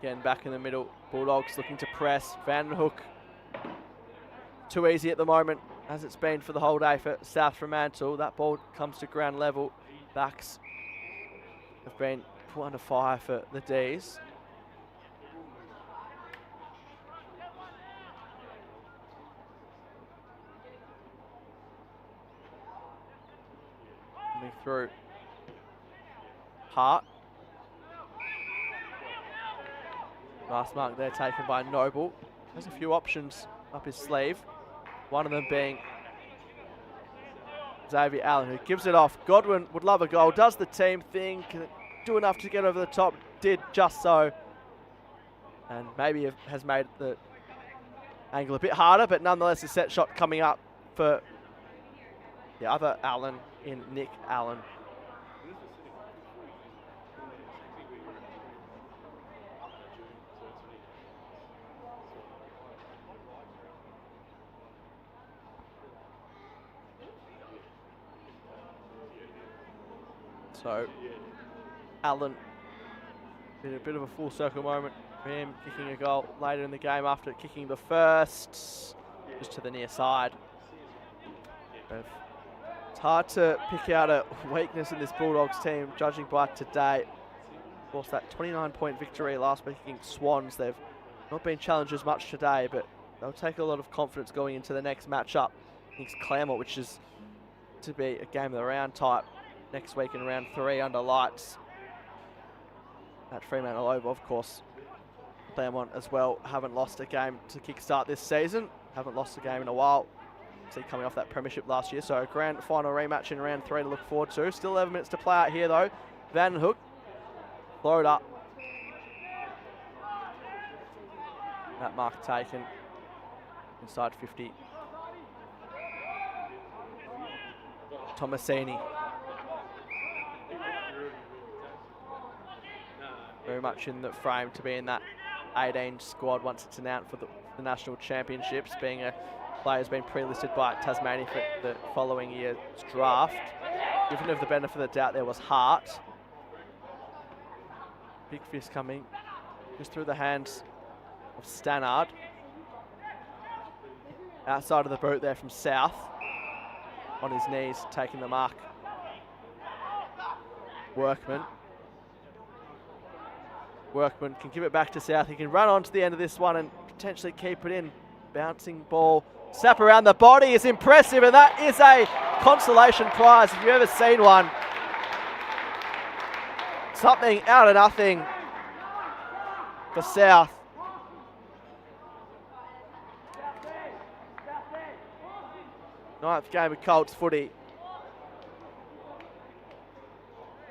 B: Again, back in the middle, Bulldogs looking to press. Vanderhoek, too easy at the moment, as it's been for the whole day for South Fremantle. That ball comes to ground level. Backs have been put under fire for the Ds. Coming through. Hart. Last mark there taken by Noble. Has a few options up his sleeve. One of them being Xavier Allen, who gives it off. Godwin would love a goal. Does the team thing. Can it do enough to get over the top? Did just so. And maybe has made the angle a bit harder, but nonetheless a set shot coming up for the other Allen in Nick Allen. So, Allen, in a bit of a full circle moment for him, kicking a goal later in the game after kicking the first, just to the near side. It's hard to pick out a weakness in this Bulldogs team, judging by today. Of course, that 29-point victory last week against Swans, they've not been challenged as much today, but they'll take a lot of confidence going into the next matchup against Claremont, which is to be a game of the round type. Next week in round 3 under lights at Fremantle Oval, of course. Claremont as well haven't lost a game to kickstart this season. Haven't lost a game in a while. See, coming off that premiership last year. So a grand final rematch in round 3 to look forward to. Still 11 minutes to play out here though. Vanderhoek, load up. That mark taken inside 50. Tomasini. Very much in the frame to be in that 18 squad once it's announced for the National Championships, being a player who's been pre-listed by Tasmania for the following year's draft. Given of the benefit of the doubt, there was Hart. Big fist coming just through the hands of Stannard. Outside of the boot there from South. On his knees, taking the mark. Workman can give it back to South. He can run on to the end of this one and potentially keep it in. Bouncing ball. Snap around the body is impressive, and that is a consolation prize if you've ever seen one. Something out of nothing for South. Ninth game of Colts footy.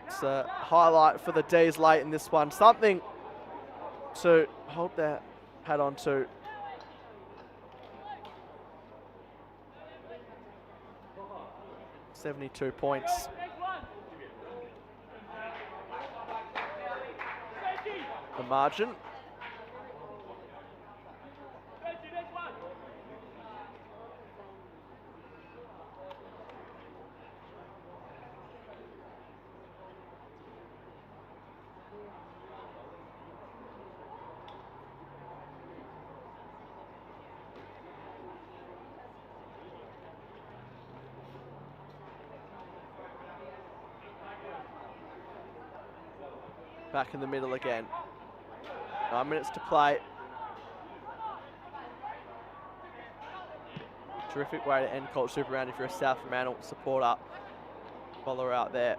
B: It's a highlight for the D's late in this one. Something to hold their hat on to. $72 points. The margin. Back in the middle again. 9 minutes to play. Terrific way to end Colts Super Round if you're a South Fremantle supporter. Follower out there.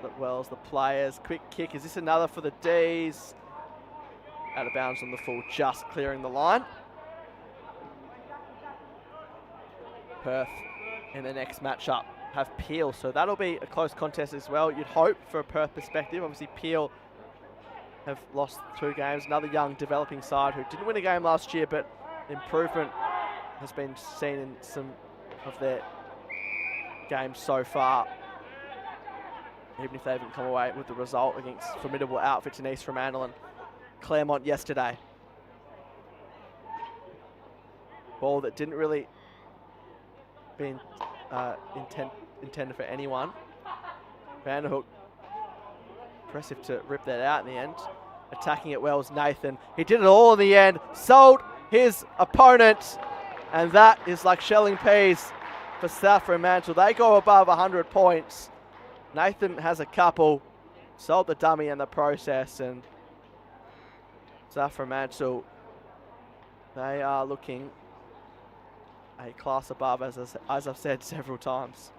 B: As well as the players. Quick kick. Is this another for the D's? Out of bounds on the full, just clearing the line. Perth in the next matchup have Peel, so that'll be a close contest as well, you'd hope, for a Perth perspective. Obviously Peel have lost 2 games, another young developing side who didn't win a game last year, but improvement has been seen in some of their games so far, even if they haven't come away with the result against formidable outfits in East Fremantle and Claremont yesterday. Ball that didn't really be intended for anyone. Vanderhook, impressive to rip that out in the end. Attacking it well is Nathan. He did it all in the end, sold his opponent, and that is like shelling peas for South Fremantle. They go above 100 points. Nathan has a couple, sold the dummy in the process, and South Fremantle, they are looking a class above, as I've said several times.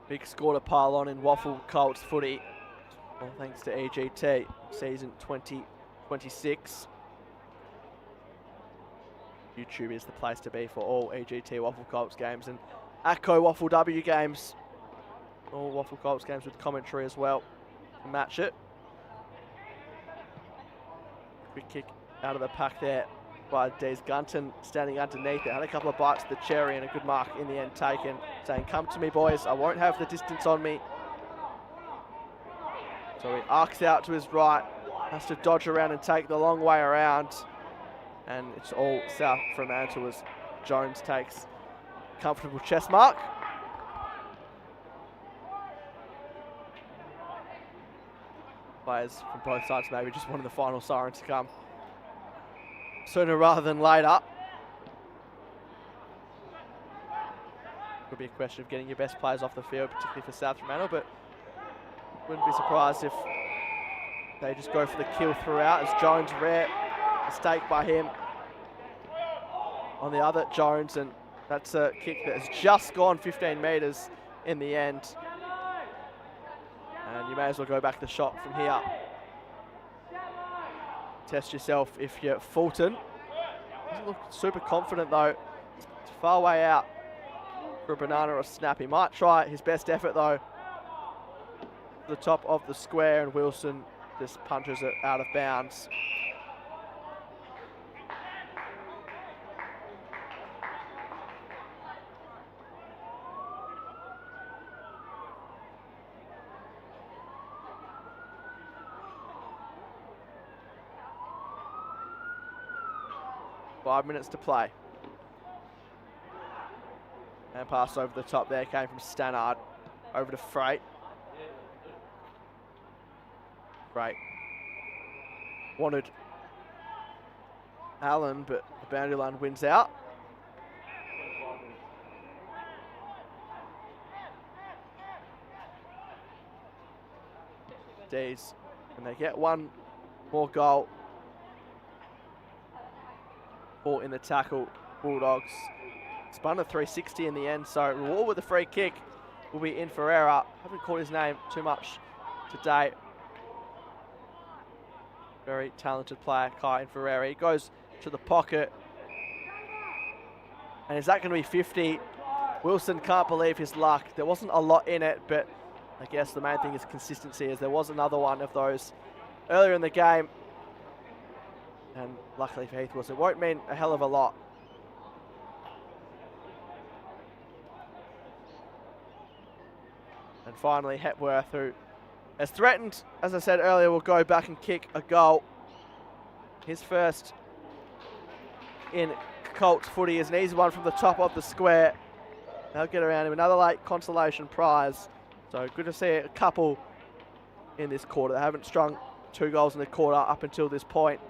B: Big score to pile on in WAFL Colts footy. All thanks to EGT, season 2026. YouTube is the place to be for all EGT WAFL Colts games, and ACCO WAFL W games. All WAFL Colts games with commentary as well to match it. Quick kick out of the pack there by Des Gunton, standing underneath it. Had a couple of bites of the cherry and a good mark in the end taken, saying, "Come to me, boys. I won't have the distance on me." So he arcs out to his right, has to dodge around and take the long way around. And it's all South Fremantle as Jones takes comfortable chest mark. Players from both sides maybe just wanted the final siren to come sooner rather than later. Could be a question of getting your best players off the field, particularly for South Fremantle, but wouldn't be surprised if they just go for the kill throughout, as Jones, rare mistake by him on the other Jones, and that's a kick that has just gone 15 metres in the end. And you may as well go back the shot from here. Test yourself if you're Fulton. Doesn't look super confident though. It's far way out for a banana or a snap. He might try his best effort though. The top of the square, and Wilson just punches it out of bounds. Five minutes to play. And pass over the top there came from Stannard. Over to Freight. Freight wanted Allen, but the boundary line wins out. D's, and they get one more goal. Ball in the tackle, Bulldogs. Spun a 360 in the end, so reward with the free kick will be in Ferreira. Haven't caught his name too much today. Very talented player, Kai in Ferreira. He goes to the pocket. And is that going to be 50? Wilson can't believe his luck. There wasn't a lot in it, but I guess the main thing is consistency, as there was another one of those earlier in the game. And luckily for Heath Wilson, it won't mean a hell of a lot. And finally, Hepworth, who has threatened, as I said earlier, will go back and kick a goal. His first in Colts footy is an easy one from the top of the square. They'll get around him. Another late consolation prize. So good to see a couple in this quarter. They haven't strung 2 goals in the quarter up until this point,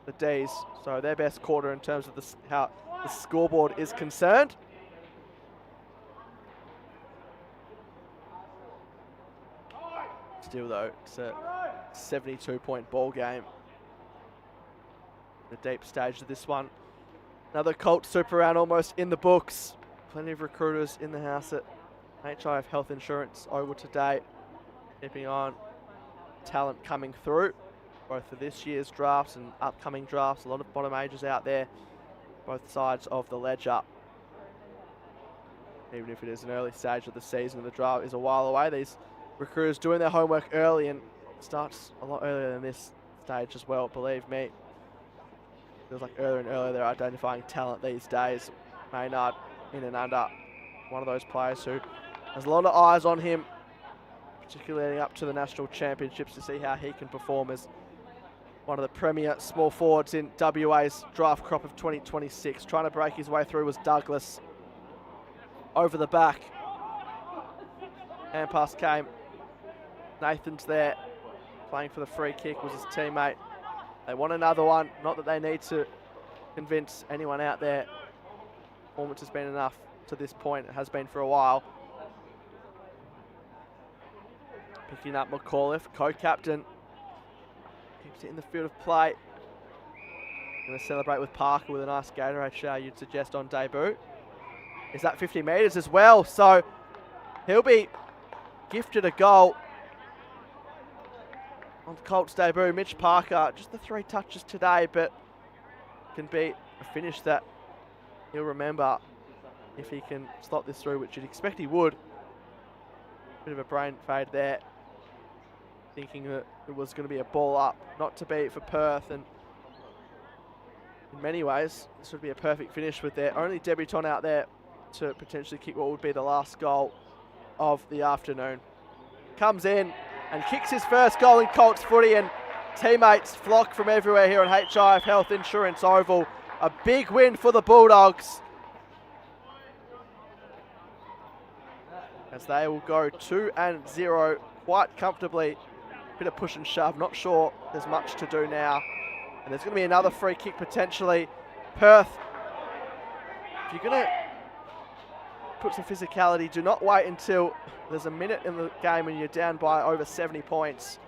B: the D's. So their best quarter in terms of how the scoreboard is concerned. Still though, it's a 72-point ball game. The deep stage of this one. Another Colts Super Round almost in the books. Plenty of recruiters in the house at HIF Health Insurance Oval today. Keeping on talent coming through, both for this year's drafts and upcoming drafts. A lot of bottom ages out there, both sides of the ledger. Even if it is an early stage of the season, the draft is a while away. These recruiters doing their homework early, and starts a lot earlier than this stage as well, believe me. Feels like earlier and earlier they're identifying talent these days. Maynard in and under, one of those players who has a lot of eyes on him, particularly leading up to the national championships, to see how he can perform as one of the premier small forwards in WA's draft crop of 2026. Trying to break his way through was Douglas. Over the back. Hand pass came. Nathan's there, playing for the free kick, was his teammate. They want another one, not that they need to convince anyone out there. Performance has been enough to this point, it has been for a while. Picking up McAuliffe, co-captain. Keeps it in the field of play. Going to celebrate with Parker with a nice Gatorade shower, you'd suggest, on debut. Is that 50 metres as well? So he'll be gifted a goal on the Colts debut. Mitch Parker, just the 3 touches today, but can be a finish that he'll remember if he can slot this through, which you'd expect he would. Bit of a brain fade there, thinking that it was going to be a ball up, not to be for Perth, and in many ways this would be a perfect finish with their only debutant out there to potentially kick what would be the last goal of the afternoon. Comes in and kicks his first goal in Colts footy, and teammates flock from everywhere here on HIF Health Insurance Oval. A big win for the Bulldogs, as they will go 2-0 quite comfortably. Bit of push and shove, not sure there's much to do now. And there's going to be another free kick potentially. Perth, if you're going to put some physicality. Do not wait until there's a minute in the game and you're down by over 70 points.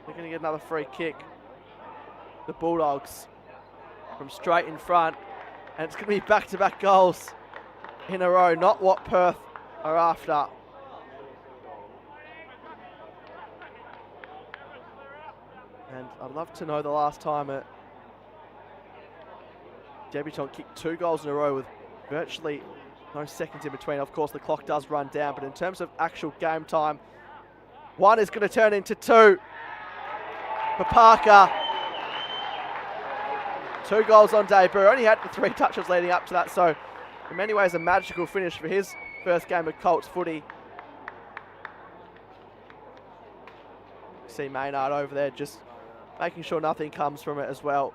B: They're going to get another free kick. The Bulldogs from straight in front. And it's going to be back-to-back goals in a row. Not what Perth are after. And I'd love to know the last time a debutant kicked 2 goals in a row with virtually no seconds in between. Of course, the clock does run down, but in terms of actual game time, 1 is going to turn into 2 for Parker. 2 goals on debut. Only had the 3 touches leading up to that, so in many ways a magical finish for his first game of Colts footy. See Maynard over there just making sure nothing comes from it as well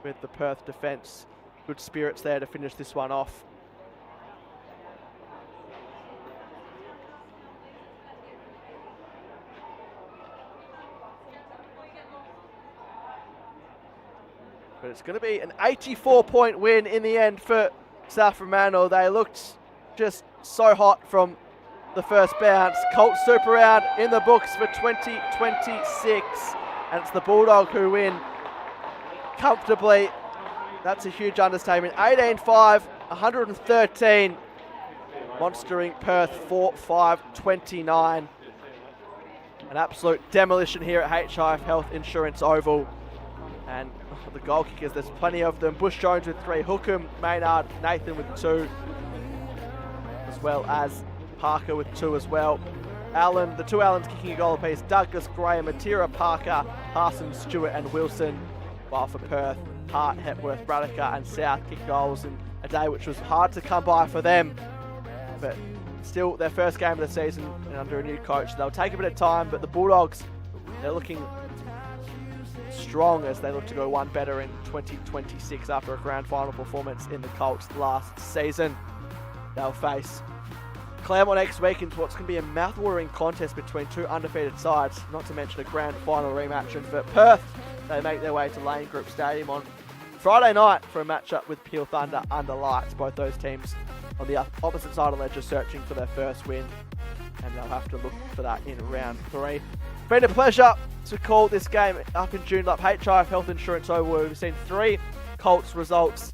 B: with the Perth defence. Good spirits there to finish this one off. But it's going to be an 84-point win in the end for South Fremantle. They looked just so hot from the first bounce. Colts Super Round in the books for 2026. And it's the Bulldog who win comfortably. That's a huge understatement. 18-5, 113. Monstering Perth 4-5-29. An absolute demolition here at HIF Health Insurance Oval. And the goal kickers, there's plenty of them. Bush Jones with 3, Hookham, Maynard, Nathan with 2, as well as Parker with 2 as well. Allen, the 2 Allens kicking a goal apiece. Douglas, Graham, Matira, Parker, Parson, Stewart and Wilson. While for Perth, Hart, Hepworth, Radica and South kick goals in a day which was hard to come by for them. But still their first game of the season and under a new coach. They'll take a bit of time, but the Bulldogs, they're looking strong as they look to go one better in 2026 after a grand final performance in the Colts last season. They'll face Claremont next week into what's going to be a mouth-watering contest between 2 undefeated sides, not to mention a grand final rematch. And for Perth, they make their way to Lane Group Stadium on Friday night for a matchup with Peel Thunder under lights. Both those teams on the opposite side of the ledger searching for their first win, and they'll have to look for that in round 3. Been a pleasure to call this game up in Joondalup HIF Health Insurance Oval. We've seen 3 Colts results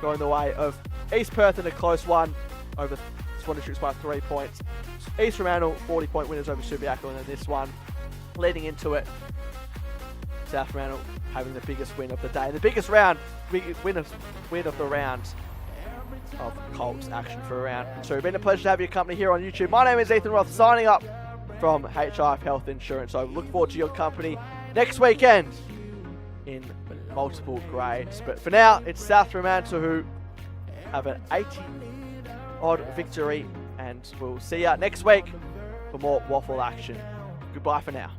B: going the way of East Perth in a close one over Swan Districts by 3 points. East Fremantle 40-point winners over Subiaco, and then this one leading into it, South Fremantle having the biggest win of the day, the biggest win of the round of Colts action for round 2. Been a pleasure to have your company here on YouTube. My name is Ethan Roth, signing up from HIF Health Insurance. So look forward to your company next weekend in multiple grades. But for now, it's South Fremantle who have an 80-odd victory, and we'll see you next week for more WAFL action. Goodbye for now.